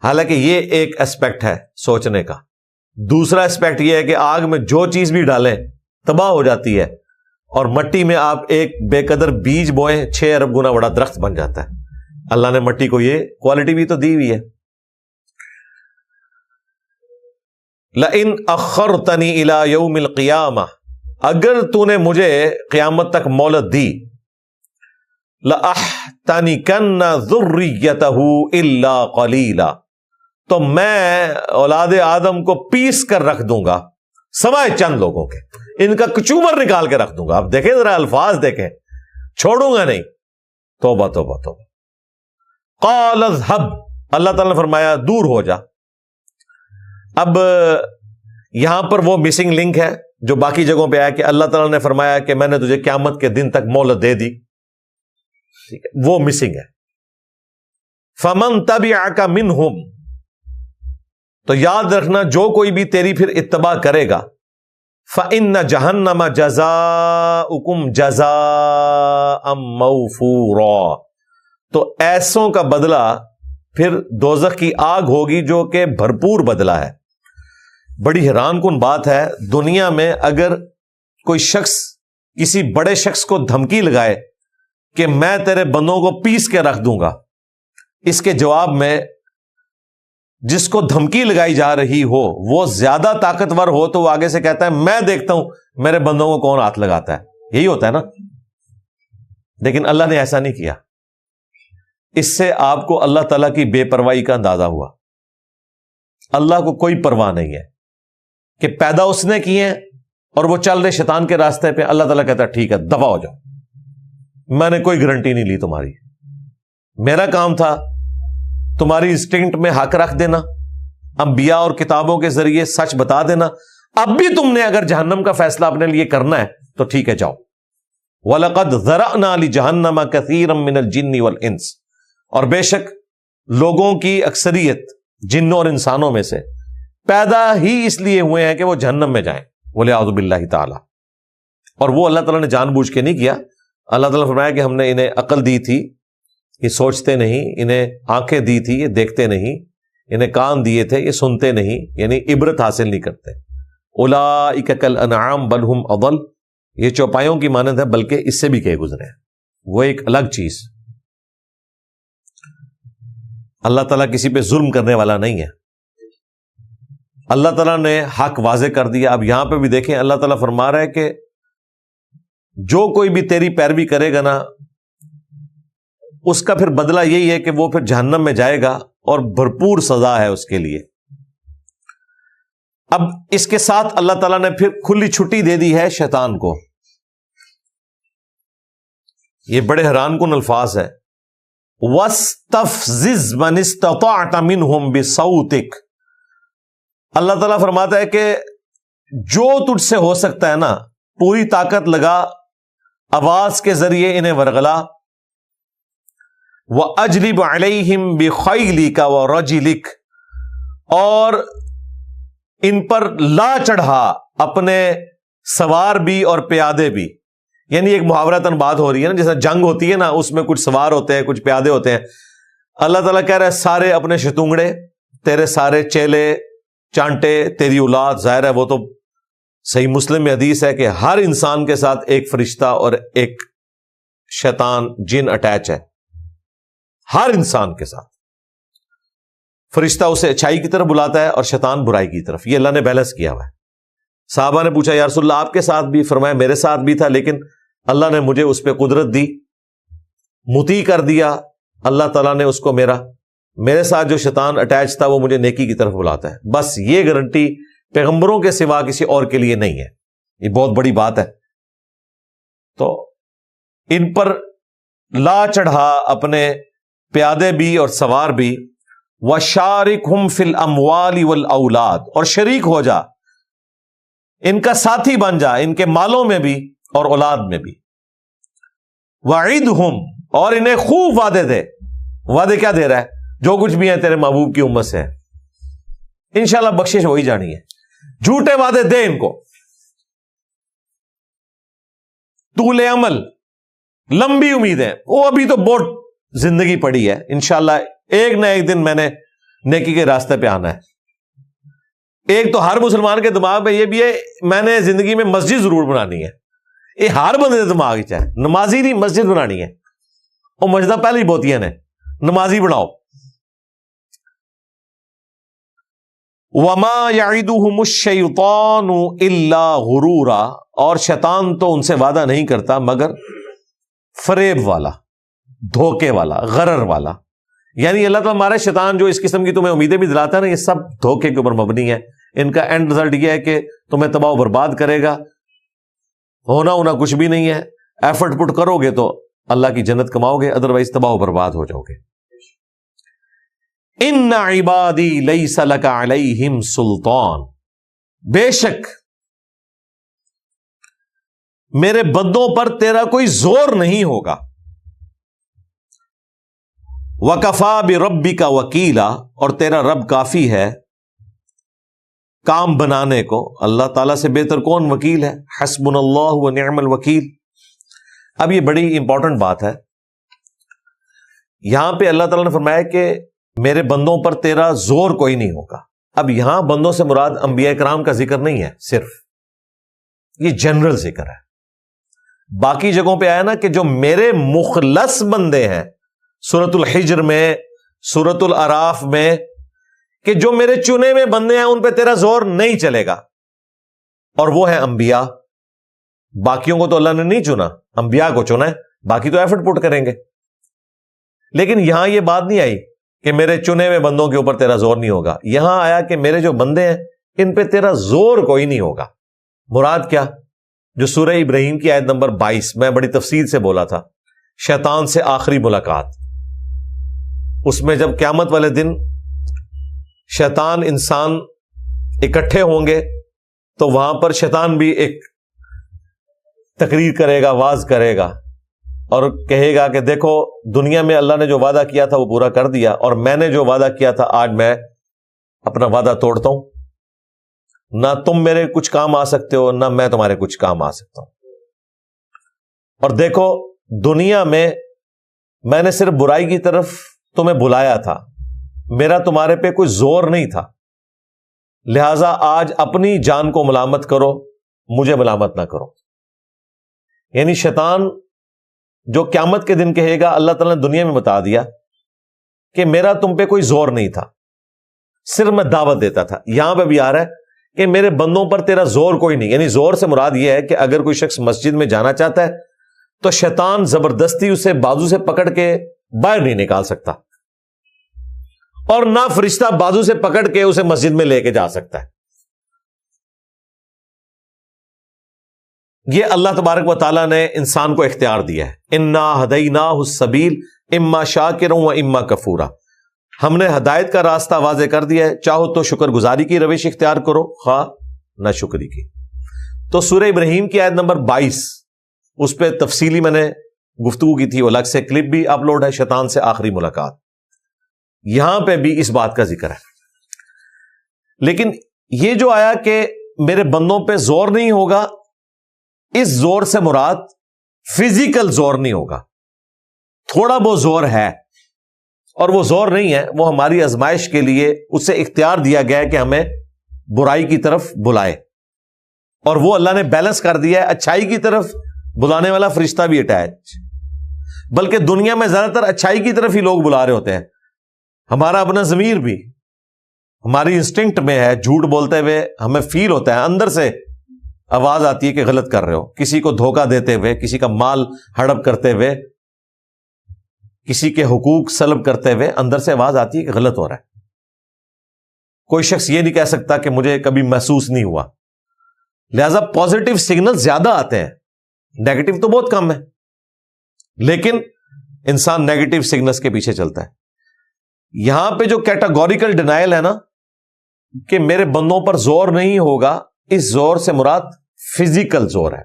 حالانکہ یہ ایک اسپیکٹ ہے سوچنے کا. دوسرا اسپیکٹ یہ ہے کہ آگ میں جو چیز بھی ڈالیں تباہ ہو جاتی ہے، اور مٹی میں آپ ایک بے قدر بیج بوئیں 6 ارب گنا بڑا درخت بن جاتا ہے. اللہ نے مٹی کو یہ کوالٹی بھی تو دی ہوئی ہے. لئن اخرتنی الی یوم القیامہ، اگر تو نے مجھے قیامت تک مہلت دی، لأحتنکن ذریتہ الا قلیلا، تو میں اولاد آدم کو پیس کر رکھ دوں گا سوائے چند لوگوں کے، ان کا کچوبر نکال کے رکھ دوں گا. اب دیکھیں ذرا الفاظ دیکھیں، چھوڑوں گا نہیں. توبہ توبہ توبہ. قال اذهب، اللہ تعالیٰ نے فرمایا دور ہو جا. اب یہاں پر وہ مسنگ لنک ہے جو باقی جگہوں پہ آیا کہ اللہ تعالیٰ نے فرمایا کہ میں نے تجھے قیامت کے دن تک مہلت دے دی، ٹھیک ہے، وہ مسنگ ہے. فمن تبعک منہم، تو یاد رکھنا جو کوئی بھی تیری پھر اتباع کرے گا، فإن جہنم جزاؤکم جزاء موفورا، تو ایسوں کا بدلہ پھر دوزخ کی آگ ہوگی جو کہ بھرپور بدلہ ہے. بڑی حیران کن بات ہے، دنیا میں اگر کوئی شخص کسی بڑے شخص کو دھمکی لگائے کہ میں تیرے بندوں کو پیس کے رکھ دوں گا، اس کے جواب میں جس کو دھمکی لگائی جا رہی ہو وہ زیادہ طاقتور ہو تو وہ آگے سے کہتا ہے میں دیکھتا ہوں میرے بندوں کو کون ہاتھ لگاتا ہے. یہی ہوتا ہے نا. لیکن اللہ نے ایسا نہیں کیا. اس سے آپ کو اللہ تعالیٰ کی بے پرواہی کا اندازہ ہوا. اللہ کو کوئی پرواہ نہیں ہے کہ پیدا اس نے کیے ہیں اور وہ چل رہے شیطان کے راستے پہ. اللہ تعالیٰ کہتا ہے ٹھیک ہے دفع ہو جاؤ، میں نے کوئی گارنٹی نہیں لی تمہاری. میرا کام تھا تمہاری انسٹنکٹ میں حق رکھ دینا، انبیاء اور کتابوں کے ذریعے سچ بتا دینا. اب بھی تم نے اگر جہنم کا فیصلہ اپنے لیے کرنا ہے تو ٹھیک ہے جاؤ. وَلَقَدْ ذَرَأْنَا لِجَهَنَّمَ كَثِيرًا مِنَ الْجِنِّ وَالْإِنسِ، اور بے شک لوگوں کی اکثریت جنوں اور انسانوں میں سے پیدا ہی اس لیے ہوئے ہیں کہ وہ جہنم میں جائیں، وَلِعَوْذُ بِاللَّهِ تعالی. اور وہ اللہ تعالیٰ نے جان بوجھ کے نہیں کیا. اللہ تعالیٰ نے فرمایا کہ ہم نے انہیں عقل دی تھی، یہ سوچتے نہیں، انہیں آنکھیں دی تھی یہ دیکھتے نہیں، انہیں کان دیے تھے یہ سنتے نہیں، یعنی عبرت حاصل نہیں کرتے. اولئک کالانعام بل هم اضل، یہ چوپایوں کی مانند ہے بلکہ اس سے بھی کہیں گزرے ہیں. وہ ایک الگ چیز. اللہ تعالیٰ کسی پہ ظلم کرنے والا نہیں ہے. اللہ تعالیٰ نے حق واضح کر دیا. اب یہاں پہ بھی دیکھیں اللہ تعالیٰ فرما رہا ہے کہ جو کوئی بھی تیری پیروی کرے گا نا اس کا پھر بدلہ یہی ہے کہ وہ پھر جہنم میں جائے گا اور بھرپور سزا ہے اس کے لیے. اب اس کے ساتھ اللہ تعالیٰ نے پھر کھلی چھٹی دے دی ہے شیطان کو. یہ بڑے حیران کن الفاظ ہے. وَاسْتَفْزِزْ مَنِ اسْتَطَعْتَ مِنْهُمْ بِصَوْتِكَ، اللہ تعالیٰ فرماتا ہے کہ جو تجھ سے ہو سکتا ہے نا پوری طاقت لگا، آواز کے ذریعے انہیں ورغلا. وَأَجْلِبْ عَلَيْهِمْ بِخَيْلِكَ وَرَجِلِكَ، اور ان پر لا چڑھا اپنے سوار بھی اور پیادے بھی. یعنی ایک محاورتاً بات ہو رہی ہے نا، جیسا جنگ ہوتی ہے نا اس میں کچھ سوار ہوتے ہیں کچھ پیادے ہوتے ہیں. اللہ تعالیٰ کہہ رہا ہے سارے اپنے شتونگڑے، تیرے سارے چیلے چانٹے، تیری اولاد. ظاہر ہے وہ تو صحیح مسلم میں حدیث ہے کہ ہر انسان کے ساتھ ایک فرشتہ اور ایک شیطان جن اٹیچ ہے. ہر انسان کے ساتھ فرشتہ اسے اچھائی کی طرف بلاتا ہے اور شیطان برائی کی طرف. یہ اللہ نے بیلنس کیا ہوا ہے. صحابہ نے پوچھا یا رسول اللہ آپ کے ساتھ بھی؟ فرمایا میرے ساتھ بھی تھا لیکن اللہ نے مجھے اس پہ قدرت دی، مطیع کر دیا. اللہ تعالیٰ نے اس کو میرے ساتھ جو شیطان اٹیچ تھا وہ مجھے نیکی کی طرف بلاتا ہے. بس یہ گارنٹی پیغمبروں کے سوا کسی اور کے لیے نہیں ہے. یہ بہت بڑی بات ہے. تو ان پر لا چڑھا اپنے پیادے بھی اور سوار بھی. وَشَارِكْهُمْ فِي الْأَمْوَالِ وَالْأَوْلَادِ، اور شریک ہو جا، ان کا ساتھی بن جا ان کے مالوں میں بھی اور اولاد میں بھی. وَعِدْهُمْ، اور انہیں خوب وعدے دے. وعدے کیا دے رہا ہے؟ جو کچھ بھی ہے تیرے محبوب کی امت سے ہے انشاءاللہ بخشش ہو ہی جانی ہے. جھوٹے وعدے دے ان کو. طول عمل، لمبی امیدیں، وہ ابھی تو بہت زندگی پڑی ہے، انشاءاللہ ایک نہ ایک دن میں نے نیکی کے راستے پہ آنا ہے۔ ایک تو ہر مسلمان کے دماغ میں یہ بھی ہے میں نے زندگی میں مسجد ضرور بنانی ہے، یہ ہر بندے کے دماغ ہے، نمازی نہیں مسجد بنانی ہے، وہ مسجدیں پہلے ہی بہت ہیں، نمازی بناؤ۔ وَمَا يَعِدُهُمُ الشَّيْطَانُ إِلَّا غُرُورًا، اور شیطان تو ان سے وعدہ نہیں کرتا مگر فریب والا، دھوکے والا، غرر والا۔ یعنی اللہ تعالیٰ ہمارے شیطان جو اس قسم کی تمہیں امیدیں بھی دلاتا ہے نا، یہ سب دھوکے کے اوپر مبنی ہے۔ ان کا اینڈ رزلٹ یہ ہے کہ تمہیں تباہ و برباد کرے گا، ہونا کچھ بھی نہیں ہے۔ ایفرٹ پٹ کرو گے تو اللہ کی جنت کماؤ گے، ادروائز تباہ و برباد ہو جاؤ گے۔ ان عبادی لیس لک علیہم سلطان، بے شک میرے بندوں پر تیرا کوئی زور نہیں ہوگا۔ وکفا بربک وکیلا، اور تیرا رب کافی ہے کام بنانے کو، اللہ تعالیٰ سے بہتر کون وکیل ہے؟ حسبنا اللہ ونعم الوکیل۔ اب یہ بڑی امپورٹنٹ بات ہے، یہاں پہ اللہ تعالیٰ نے فرمایا کہ میرے بندوں پر تیرا زور کوئی نہیں ہوگا۔ اب یہاں بندوں سے مراد انبیاء کرام کا ذکر نہیں ہے، صرف یہ جنرل ذکر ہے۔ باقی جگہوں پہ آیا نا کہ جو میرے مخلص بندے ہیں، سورۃ الحجر میں، سورۃ الاعراف میں، کہ جو میرے چنے میں بندے ہیں ان پہ تیرا زور نہیں چلے گا، اور وہ ہیں انبیاء۔ باقیوں کو تو اللہ نے نہیں چنا، انبیاء کو چنا ہے، باقی تو ایفرٹ پٹ کریں گے۔ لیکن یہاں یہ بات نہیں آئی کہ میرے چنے ہوئے بندوں کے اوپر تیرا زور نہیں ہوگا، یہاں آیا کہ میرے جو بندے ہیں ان پہ تیرا زور کوئی نہیں ہوگا۔ مراد کیا؟ جو سورہ ابراہیم کی آیت نمبر 22 میں بڑی تفصیل سے بولا تھا، شیطان سے آخری ملاقات، اس میں جب قیامت والے دن شیطان انسان اکٹھے ہوں گے تو وہاں پر شیطان بھی ایک تقریر کرے گا، واز کرے گا، اور کہے گا کہ دیکھو دنیا میں اللہ نے جو وعدہ کیا تھا وہ پورا کر دیا، اور میں نے جو وعدہ کیا تھا آج میں اپنا وعدہ توڑتا ہوں، نہ تم میرے کچھ کام آ سکتے ہو نہ میں تمہارے کچھ کام آ سکتا ہوں۔ اور دیکھو دنیا میں نے صرف برائی کی طرف تمہیں بلایا تھا، میرا تمہارے پہ کوئی زور نہیں تھا، لہذا آج اپنی جان کو ملامت کرو، مجھے ملامت نہ کرو۔ یعنی شیطان جو قیامت کے دن کہے گا، اللہ تعالیٰ نے دنیا میں بتا دیا کہ میرا تم پہ کوئی زور نہیں تھا، صرف میں دعوت دیتا تھا۔ یہاں پہ بھی آ رہا ہے کہ میرے بندوں پر تیرا زور کوئی نہیں، یعنی زور سے مراد یہ ہے کہ اگر کوئی شخص مسجد میں جانا چاہتا ہے تو شیطان زبردستی اسے بازو سے پکڑ کے باہر نہیں نکال سکتا، اور نہ فرشتہ بازو سے پکڑ کے اسے مسجد میں لے کے جا سکتا ہے۔ یہ اللہ تبارک و تعالیٰ نے انسان کو اختیار دیا ہے، انا ہدیناہ السبیل اما شاکرا و اما کفورا، ہم نے ہدایت کا راستہ واضح کر دیا ہے، چاہو تو شکر گزاری کی روش اختیار کرو، خواہ نہ شکری کی۔ تو سورہ ابراہیم کی آیت نمبر 22، اس پہ تفصیلی میں نے گفتگو کی تھی، الگ سے کلپ بھی اپلوڈ ہے، شیطان سے آخری ملاقات، یہاں پہ بھی اس بات کا ذکر ہے۔ لیکن یہ جو آیا کہ میرے بندوں پہ زور نہیں ہوگا، اس زور سے مراد فزیکل زور نہیں ہوگا، تھوڑا بہت زور ہے، اور وہ زور نہیں ہے، وہ ہماری آزمائش کے لیے اسے اختیار دیا گیا ہے کہ ہمیں برائی کی طرف بلائے، اور وہ اللہ نے بیلنس کر دیا ہے، اچھائی کی طرف بلانے والا فرشتہ بھی اٹیچ، بلکہ دنیا میں زیادہ تر اچھائی کی طرف ہی لوگ بلا رہے ہوتے ہیں۔ ہمارا اپنا ضمیر بھی، ہماری انسٹنکٹ میں ہے، جھوٹ بولتے ہوئے ہمیں فیل ہوتا ہے، اندر سے آواز آتی ہے کہ غلط کر رہے ہو، کسی کو دھوکہ دیتے ہوئے، کسی کا مال ہڑپ کرتے ہوئے، کسی کے حقوق سلب کرتے ہوئے اندر سے آواز آتی ہے کہ غلط ہو رہا ہے۔ کوئی شخص یہ نہیں کہہ سکتا کہ مجھے کبھی محسوس نہیں ہوا، لہذا پازیٹیو سگنل زیادہ آتے ہیں، نیگیٹو تو بہت کم ہے، لیکن انسان نیگیٹو سگنلز کے پیچھے چلتا ہے۔ یہاں پہ جو کیٹاگوریکل ڈینائل ہے نا کہ میرے بندوں پر زور نہیں ہوگا، اس زور سے مراد فزیکل زور ہے،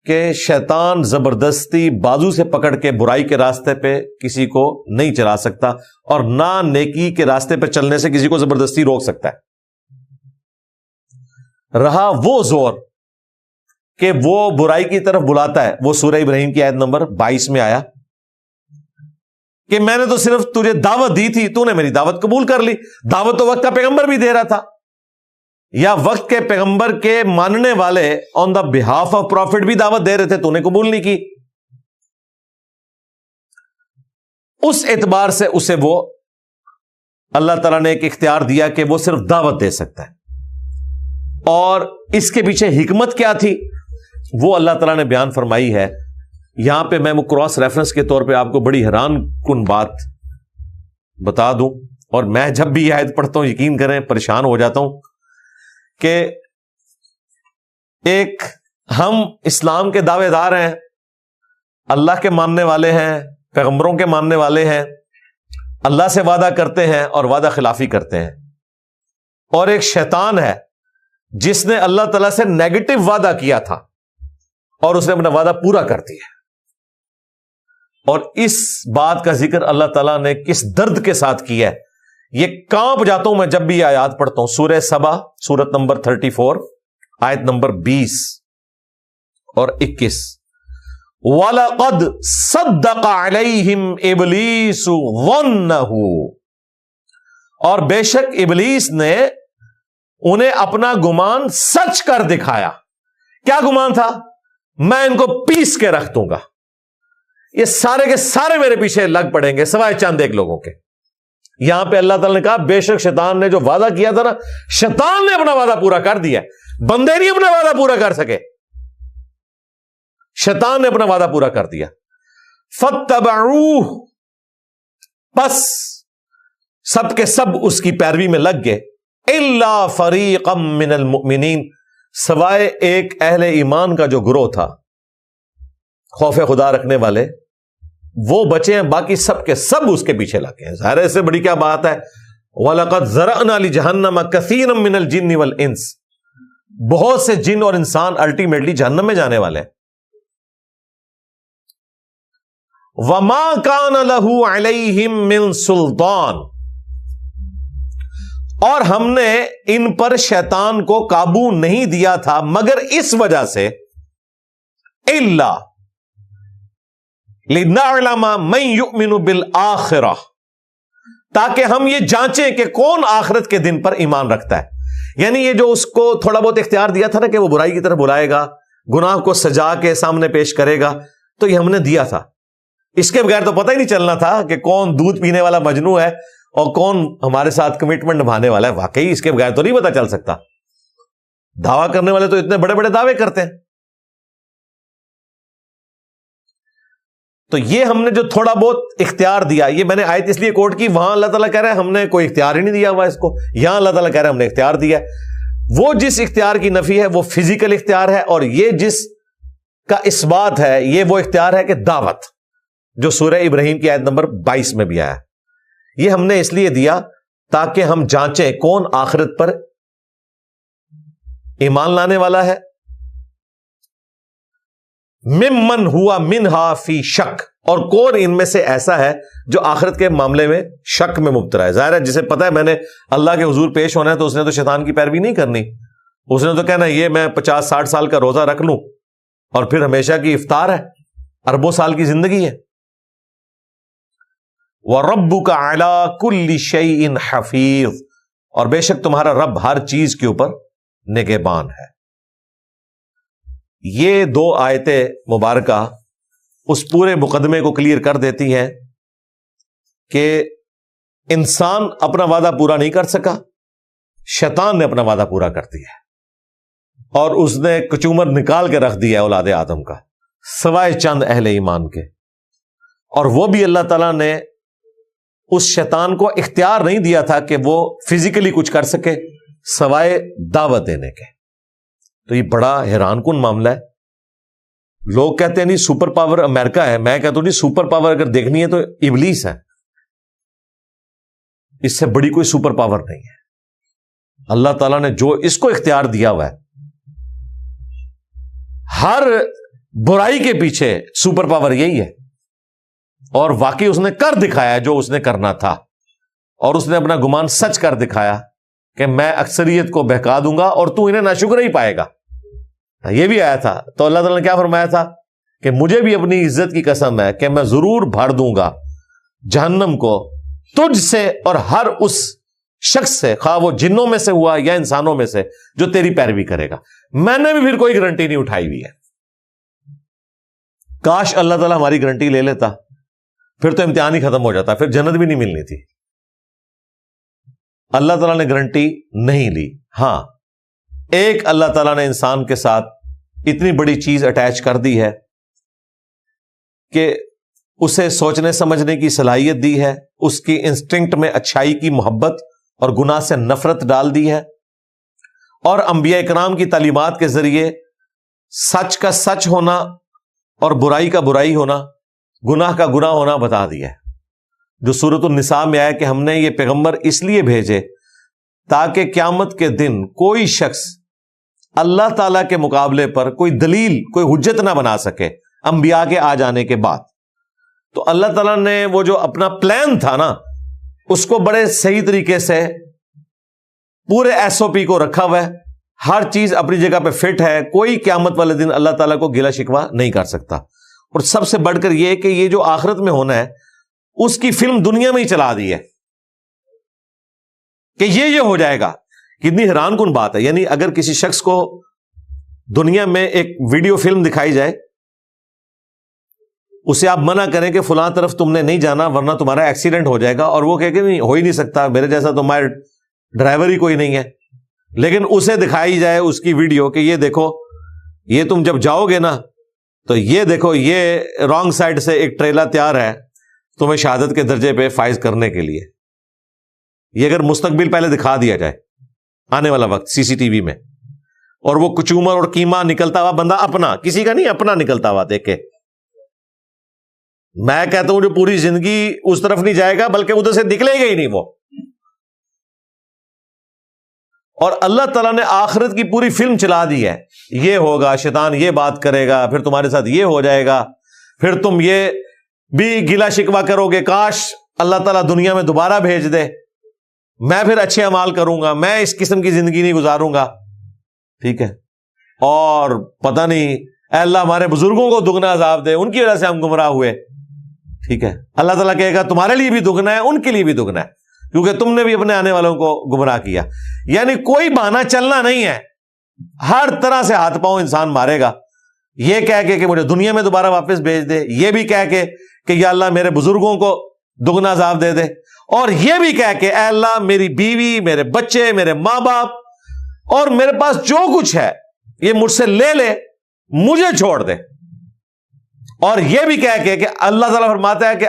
کہ شیطان زبردستی بازو سے پکڑ کے برائی کے راستے پہ کسی کو نہیں چلا سکتا، اور نہ نیکی کے راستے پہ چلنے سے کسی کو زبردستی روک سکتا ہے۔ رہا وہ زور کہ وہ برائی کی طرف بلاتا ہے، وہ سورہ ابراہیم کی آیت نمبر 22 میں آیا کہ میں نے تو صرف تجھے دعوت دی تھی، تو نے میری دعوت قبول کر لی. دعوت تو وقت کا پیغمبر بھی دے رہا تھا، یا وقت کے پیغمبر کے ماننے والے آن دا بہاف آف پروفٹ بھی دعوت دے رہے تھے، تو نے قبول نہیں کی. اس اعتبار سے اسے وہ اللہ تعالیٰ نے ایک اختیار دیا کہ وہ صرف دعوت دے سکتا ہے. اور اس کے پیچھے حکمت کیا تھی وہ اللہ تعالیٰ نے بیان فرمائی ہے. یہاں پہ میں وہ کراس ریفرنس کے طور پہ آپ کو بڑی حیران کن بات بتا دوں، اور میں جب بھی یہ آیت پڑھتا ہوں یقین کریں پریشان ہو جاتا ہوں کہ ایک ہم اسلام کے دعوے دار ہیں، اللہ کے ماننے والے ہیں، پیغمبروں کے ماننے والے ہیں، اللہ سے وعدہ کرتے ہیں اور وعدہ خلافی کرتے ہیں، اور ایک شیطان ہے جس نے اللہ تعالیٰ سے نیگیٹو وعدہ کیا تھا اور اس نے اپنا وعدہ پورا کر دیا. اور اس بات کا ذکر اللہ تعالیٰ نے کس درد کے ساتھ کیا ہے، یہ کانپ جاتا ہوں میں جب بھی یہ آیات پڑھتا ہوں. سورہ سبا سورت نمبر 34 آیت نمبر 20 اور 21. وَلَقَدْ صَدَّقَ عَلَيْهِمْ إِبْلِيسُ ظَنَّهُ، اور بے شک ابلیس نے انہیں اپنا گمان سچ کر دکھایا. کیا گمان تھا؟ میں ان کو پیس کے رکھ دوں گا، یہ سارے کے سارے میرے پیچھے لگ پڑیں گے سوائے چند ایک لوگوں کے. یہاں پہ اللہ تعالیٰ نے کہا بے شک شیطان نے جو وعدہ کیا تھا نا، شیطان نے اپنا وعدہ پورا کر دیا، بندے نہیں اپنا وعدہ پورا کر سکے، شیطان نے اپنا وعدہ پورا کر دیا. فَاتَّبَعُوهُ، پس سب کے سب اس کی پیروی میں لگ گئے. إِلَّا فَرِيقًا مِّنَ الْمُؤْمِنِينَ، سوائے ایک اہل ایمان کا جو گروہ تھا، خوف خدا رکھنے والے، وہ بچے ہیں، باقی سب کے سب اس کے پیچھے لگے ہیں. ظاہر ہے اس سے بڑی کیا بات ہے. وَلَقَدْ ذَرَأْنَا لِجَهَنَّمَ كَثِيرًا مِّنَ الْجِنِّ وَالْإِنسِ، بہت سے جن اور انسان الٹیمیٹلی جہنم میں جانے والے ہیں. وَمَا كَانَ لَهُ عَلَيْهِمْ مِّن سُلْطَانٍ، اور ہم نے ان پر شیطان کو قابو نہیں دیا تھا مگر اس وجہ سے الا لنعلم من یؤمن بالآخرہ، تاکہ ہم یہ جانچیں کہ کون آخرت کے دن پر ایمان رکھتا ہے. یعنی یہ جو اس کو تھوڑا بہت اختیار دیا تھا نا کہ وہ برائی کی طرف بلائے گا، گناہ کو سجا کے سامنے پیش کرے گا، تو یہ ہم نے دیا تھا. اس کے بغیر تو پتہ ہی نہیں چلنا تھا کہ کون دودھ پینے والا مجنو ہے اور کون ہمارے ساتھ کمٹمنٹ نبھانے والا ہے. واقعی اس کے بغیر تو نہیں پتہ چل سکتا. دعویٰ کرنے والے تو اتنے بڑے بڑے دعوے کرتے ہیں. تو یہ ہم نے جو تھوڑا بہت اختیار دیا، یہ میں نے آیت اس لیے کوٹ کی، وہاں اللہ تعالیٰ کہہ رہا ہے ہم نے کوئی اختیار ہی نہیں دیا ہوا اس کو. یہاں اللہ تعالیٰ کہہ رہا ہے ہم نے اختیار دیا ہے. وہ جس اختیار کی نفی ہے وہ فزیکل اختیار ہے، اور یہ جس کا اثبات ہے یہ وہ اختیار ہے کہ دعوت، جو سورہ ابراہیم کی آیت نمبر 22 میں بھی آیا. یہ ہم نے اس لیے دیا تاکہ ہم جانچیں کون آخرت پر ایمان لانے والا ہے. ممن ہوا منہا فی شک، اور کون ان میں سے ایسا ہے جو آخرت کے معاملے میں شک میں مبتلا ہے. ظاہر ہے جسے پتا ہے میں نے اللہ کے حضور پیش ہونا ہے تو اس نے تو شیطان کی پیروی نہیں کرنی. اس نے تو کہنا یہ میں 50-60 سال کا روزہ رکھ لوں اور پھر ہمیشہ کی افطار ہے، اربوں سال کی زندگی ہے. وَرَبُّكَ عَلَىٰ كُلِّ شَيْءٍ حَفِيظٌ، اور بے شک تمہارا رب ہر چیز کے اوپر نگہبان ہے. یہ دو آیتیں مبارکہ اس پورے مقدمے کو کلیئر کر دیتی ہیں کہ انسان اپنا وعدہ پورا نہیں کر سکا، شیطان نے اپنا وعدہ پورا کر دیا اور اس نے کچومر نکال کے رکھ دیا اولاد آدم کا، سوائے چند اہل ایمان کے. اور وہ بھی اللہ تعالیٰ نے اس شیطان کو اختیار نہیں دیا تھا کہ وہ فزیکلی کچھ کر سکے سوائے دعوت دینے کے. تو یہ بڑا حیران کن معاملہ ہے. لوگ کہتے ہیں نہیں سپر پاور امریکہ ہے، میں کہتا ہوں نہیں، سپر پاور اگر دیکھنی ہے تو ابلیس ہے، اس سے بڑی کوئی سپر پاور نہیں ہے. اللہ تعالیٰ نے جو اس کو اختیار دیا ہوا ہے، ہر برائی کے پیچھے سپر پاور یہی ہے، اور واقعی اس نے کر دکھایا جو اس نے کرنا تھا، اور اس نے اپنا گمان سچ کر دکھایا کہ میں اکثریت کو بہکا دوں گا اور تو انہیں ناشکر ہی پائے گا. یہ بھی آیا تھا تو اللہ تعالیٰ نے کیا فرمایا تھا کہ مجھے بھی اپنی عزت کی قسم ہے کہ میں ضرور بھر دوں گا جہنم کو تجھ سے اور ہر اس شخص سے، خواہ وہ جنوں میں سے ہوا یا انسانوں میں سے، جو تیری پیروی کرے گا۔ میں نے بھی پھر کوئی گارنٹی نہیں اٹھائی ہوئی ہے۔ کاش اللہ تعالیٰ ہماری گارنٹی لے لیتا، پھر تو امتحان ہی ختم ہو جاتا، پھر جنت بھی نہیں ملنی تھی۔ اللہ تعالیٰ نے گارنٹی نہیں لی۔ ہاں، ایک اللہ تعالیٰ نے انسان کے ساتھ اتنی بڑی چیز اٹیچ کر دی ہے کہ اسے سوچنے سمجھنے کی صلاحیت دی ہے، اس کی انسٹنکٹ میں اچھائی کی محبت اور گناہ سے نفرت ڈال دی ہے، اور انبیاء کرام کی تعلیمات کے ذریعے سچ کا سچ ہونا اور برائی کا برائی ہونا، گناہ کا گناہ ہونا بتا دیا ہے۔ جو سورۃ النساء میں آیا کہ ہم نے یہ پیغمبر اس لیے بھیجے تاکہ قیامت کے دن کوئی شخص اللہ تعالیٰ کے مقابلے پر کوئی دلیل، کوئی حجت نہ بنا سکے انبیاء کے آ جانے کے بعد۔ تو اللہ تعالیٰ نے وہ جو اپنا پلان تھا نا، اس کو بڑے صحیح طریقے سے پورے ایس او پی کو رکھا ہوا ہے، ہر چیز اپنی جگہ پہ فٹ ہے، کوئی قیامت والے دن اللہ تعالیٰ کو گلا شکوہ نہیں کر سکتا۔ اور سب سے بڑھ کر یہ کہ یہ جو آخرت میں ہونا ہے اس کی فلم دنیا میں ہی چلا دی ہے کہ یہ ہو جائے گا۔ کتنی حیران کن بات ہے، یعنی اگر کسی شخص کو دنیا میں ایک ویڈیو فلم دکھائی جائے، اسے آپ منع کریں کہ فلاں طرف تم نے نہیں جانا ورنہ تمہارا ایکسیڈنٹ ہو جائے گا، اور وہ کہے کہ نہیں، ہو ہی نہیں سکتا، میرے جیسا تو ہمارا ڈرائیور ہی کوئی نہیں ہے، لیکن اسے دکھائی جائے اس کی ویڈیو کہ یہ دیکھو، یہ تم جب جاؤ گے نا تو یہ دیکھو، یہ رانگ سائڈ سے ایک ٹریلا تیار ہے تمہیں شہادت کے درجے پہ فائز کرنے کے لیے۔ یہ اگر مستقبل پہلے دکھا دیا جائے، آنے والا وقت سی سی ٹی وی میں، اور وہ کچومر اور قیمہ نکلتا ہوا بندہ اپنا، کسی کا نہیں، اپنا نکلتا ہوا دیکھے، میں کہتا ہوں جو پوری زندگی اس طرف نہیں جائے گا بلکہ ادھر سے نکلے گا ہی نہیں وہ۔ اور اللہ تعالیٰ نے آخرت کی پوری فلم چلا دی ہے، یہ ہوگا، شیطان یہ بات کرے گا، پھر تمہارے ساتھ یہ ہو جائے گا، پھر تم یہ بھی گلا شکوہ کرو گے، کاش اللہ تعالیٰ دنیا میں دوبارہ بھیج دے، میں پھر اچھے اعمال کروں گا، میں اس قسم کی زندگی نہیں گزاروں گا، ٹھیک ہے، اور پتہ نہیں اے اللہ ہمارے بزرگوں کو دگنا عذاب دے، ان کی وجہ سے ہم گمراہ ہوئے، ٹھیک ہے۔ اللہ تعالیٰ کہے گا تمہارے لیے بھی دگنا ہے، ان کے لیے بھی دگنا ہے، کیونکہ تم نے بھی اپنے آنے والوں کو گمراہ کیا۔ یعنی کوئی بہانہ چلنا نہیں ہے، ہر طرح سے ہاتھ پاؤں انسان مارے گا، یہ کہہ کے کہ مجھے دنیا میں دوبارہ واپس بھیج دے، یہ بھی کہہ کے کہ یا اللہ میرے بزرگوں کو دگنا عذاب دے دے، اور یہ بھی کہہ کے اے اللہ میری بیوی، میرے بچے، میرے ماں باپ اور میرے پاس جو کچھ ہے یہ مجھ سے لے لے، مجھے چھوڑ دے۔ اور یہ بھی کہہ کے کہ اللہ تعالیٰ فرماتا ہے کہ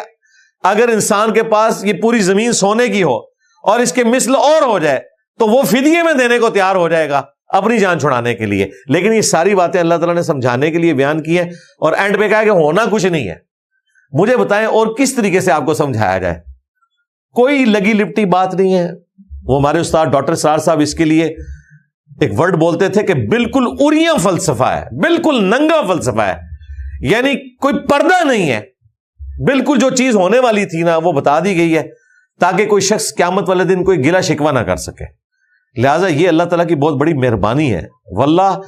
اگر انسان کے پاس یہ پوری زمین سونے کی ہو اور اس کے مثل اور ہو جائے تو وہ فدیے میں دینے کو تیار ہو جائے گا اپنی جان چھڑانے کے لیے۔ لیکن یہ ساری باتیں اللہ تعالیٰ نے سمجھانے کے لیے بیان کی ہیں، اور اینڈ پہ کہا کہ ہونا کچھ نہیں ہے۔ مجھے بتائیں اور کس طریقے سے آپ کو سمجھایا جائے؟ کوئی لگی لپٹی بات نہیں ہے۔ وہ ہمارے استاد ڈاکٹر سرار صاحب اس کے لیے ایک ورڈ بولتے تھے کہ بالکل اریاں فلسفہ ہے، بالکل ننگا فلسفہ ہے، یعنی کوئی پردہ نہیں ہے، بالکل جو چیز ہونے والی تھی نا وہ بتا دی گئی ہے تاکہ کوئی شخص قیامت والے دن کوئی گلا شکوہ نہ کر سکے۔ لہٰذا یہ اللہ تعالیٰ کی بہت بڑی مہربانی ہے۔ واللہ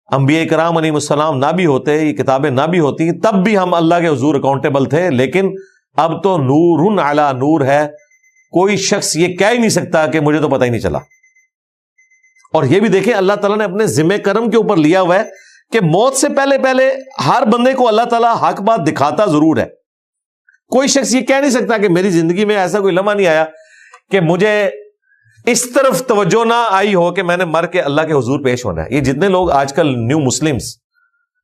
انبیاء کرام علیہ السلام نہ بھی ہوتے، یہ کتابیں نہ بھی ہوتی، تب بھی ہم اللہ کے حضور اکاؤنٹیبل تھے، لیکن اب تو نور علی نور ہے، کوئی شخص یہ کہہ ہی نہیں سکتا کہ مجھے تو پتہ ہی نہیں چلا۔ اور یہ بھی دیکھیں اللہ تعالیٰ نے اپنے ذمہ کرم کے اوپر لیا ہوا ہے کہ موت سے پہلے پہلے ہر بندے کو اللہ تعالیٰ حق بات دکھاتا ضرور ہے۔ کوئی شخص یہ کہہ نہیں سکتا کہ میری زندگی میں ایسا کوئی لمحہ نہیں آیا کہ مجھے اس طرف توجہ نہ آئی ہو کہ میں نے مر کے اللہ کے حضور پیش ہونا ہے۔ یہ جتنے لوگ آج کل نیو مسلمز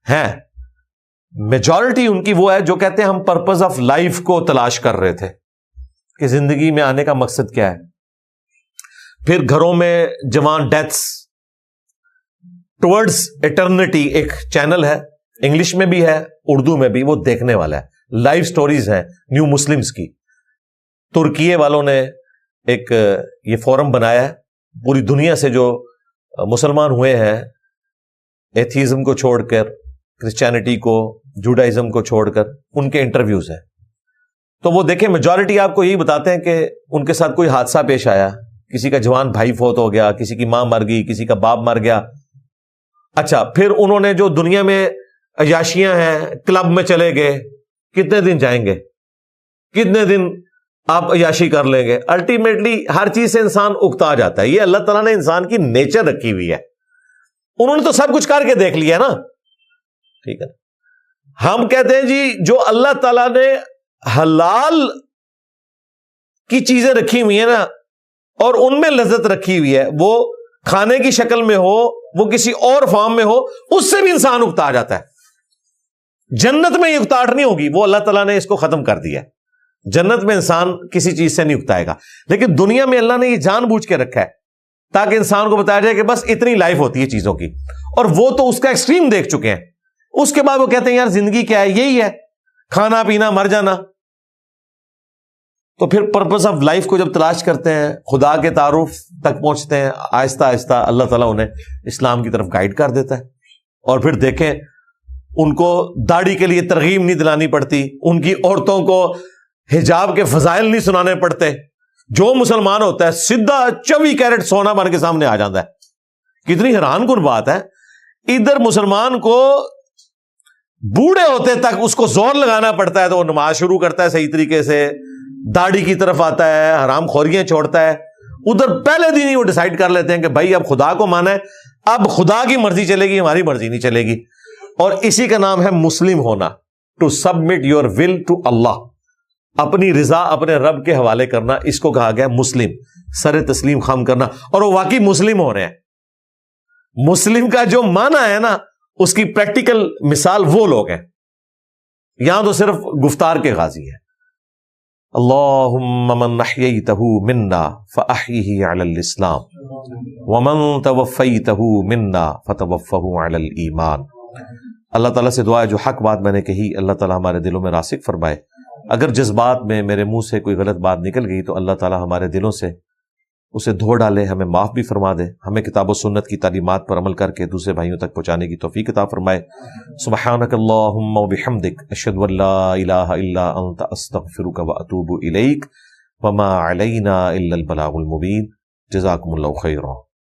ہیں، میجورٹی ان کی وہ ہے جو کہتے ہیں ہم پرپز آف لائف کو تلاش کر رہے تھے کہ زندگی میں آنے کا مقصد کیا ہے۔ پھر گھروں میں جوان ڈیتھس ٹورڈز ایٹرنٹی ایک چینل ہے، انگلش میں بھی ہے اردو میں بھی، وہ دیکھنے والا ہے، لائف سٹوریز ہیں نیو مسلمز کی۔ ترکیے والوں نے ایک یہ فورم بنایا ہے، پوری دنیا سے جو مسلمان ہوئے ہیں ایتھیزم کو چھوڑ کر، کرسچینٹی کو، جوڈائزم کو چھوڑ کر، ان کے انٹرویوز ہیں۔ تو وہ دیکھیں میجورٹی آپ کو یہی بتاتے ہیں کہ ان کے ساتھ کوئی حادثہ پیش آیا، کسی کا جوان بھائی فوت ہو گیا، کسی کی ماں مر گئی، کسی کا باپ مر گیا۔ اچھا، پھر انہوں نے جو دنیا میں عیاشیاں ہیں، کلب میں چلے گئے، کتنے دن جائیں گے؟ کتنے دن آپ عیاشی کر لیں گے. الٹیمیٹلی ہر چیز سے انسان اکتا جاتا ہے. یہ اللہ تعالیٰ نے انسان کی نیچر رکھی ہوئی ہے. انہوں نے تو سب کچھ کر کے دیکھ لیا نا. ٹھیک ہے, ہم کہتے ہیں جی جو اللہ تعالیٰ نے حلال کی چیزیں رکھی ہوئی ہیں نا, اور ان میں لذت رکھی ہوئی ہے, وہ کھانے کی شکل میں ہو, وہ کسی اور فارم میں ہو, اس سے بھی انسان اکتا جاتا ہے. جنت میں یہ اکتاہٹ نہیں ہوگی, وہ اللہ تعالیٰ نے اس کو ختم کر دیا ہے. جنت میں انسان کسی چیز سے نہیں اکتائے گا. لیکن دنیا میں اللہ نے یہ جان بوجھ کے رکھا ہے تاکہ انسان کو بتایا جائے کہ بس اتنی لائف ہوتی ہے چیزوں کی, اور وہ تو اس کا ایکسٹریم دیکھ چکے ہیں. اس کے بعد وہ کہتے ہیں یار زندگی کیا ہے, یہی ہے کھانا پینا مر جانا. تو پھر پرپز آف لائف کو جب تلاش کرتے ہیں, خدا کے تعارف تک پہنچتے ہیں, آہستہ آہستہ اللہ تعالیٰ انہیں اسلام کی طرف گائیڈ کر دیتا ہے. اور پھر دیکھیں ان کو داڑھی کے لیے ترغیب نہیں دلانی پڑتی, ان کی عورتوں کو حجاب کے فضائل نہیں سنانے پڑتے. جو مسلمان ہوتا ہے سیدھا 24 کیرٹ سونا بن کے سامنے آ جاتا ہے. کتنی حیران کن بات ہے, ادھر مسلمان کو بوڑھے ہوتے تک اس کو زور لگانا پڑتا ہے تو وہ نماز شروع کرتا ہے صحیح طریقے سے, داڑھی کی طرف آتا ہے, حرام خوریاں چھوڑتا ہے. ادھر پہلے دن ہی وہ ڈیسائیڈ کر لیتے ہیں کہ بھائی اب خدا کو مانا ہے, اب خدا کی مرضی چلے گی, ہماری مرضی نہیں چلے گی. اور اسی کا نام ہے مسلم ہونا, to submit your will to Allah, اپنی رضا اپنے رب کے حوالے کرنا. اس کو کہا گیا مسلم, سر تسلیم خم کرنا. اور وہ واقعی مسلم ہو رہے ہیں. مسلم کا جو معنی ہے نا, اس کی پریکٹیکل مثال وہ لوگ ہیں. یہاں تو صرف گفتار کے غازی ہیں. اللہم من احییتہ منا فاحیہ علی الاسلام ومن توفیتہ منا فتوفہ علی الایمان. اللہ تعالیٰ سے دعا ہے جو حق بات میں نے کہی اللہ تعالیٰ ہمارے دلوں میں راسخ فرمائے. اگر جذبات میں میرے منہ سے کوئی غلط بات نکل گئی تو اللہ تعالیٰ ہمارے دلوں سے اسے دھو ڈالے, ہمیں معاف بھی فرما دے, ہمیں کتاب و سنت کی تعلیمات پر عمل کر کے دوسرے بھائیوں تک پہنچانے کی توفیق عطا فرمائے. سبحانک اللہم و بحمدک اشہد ان لا الہ الا انت استغفرک و اتوب الیک وما علینا الا البلاغ المبین. جزاکم اللہ خیرا.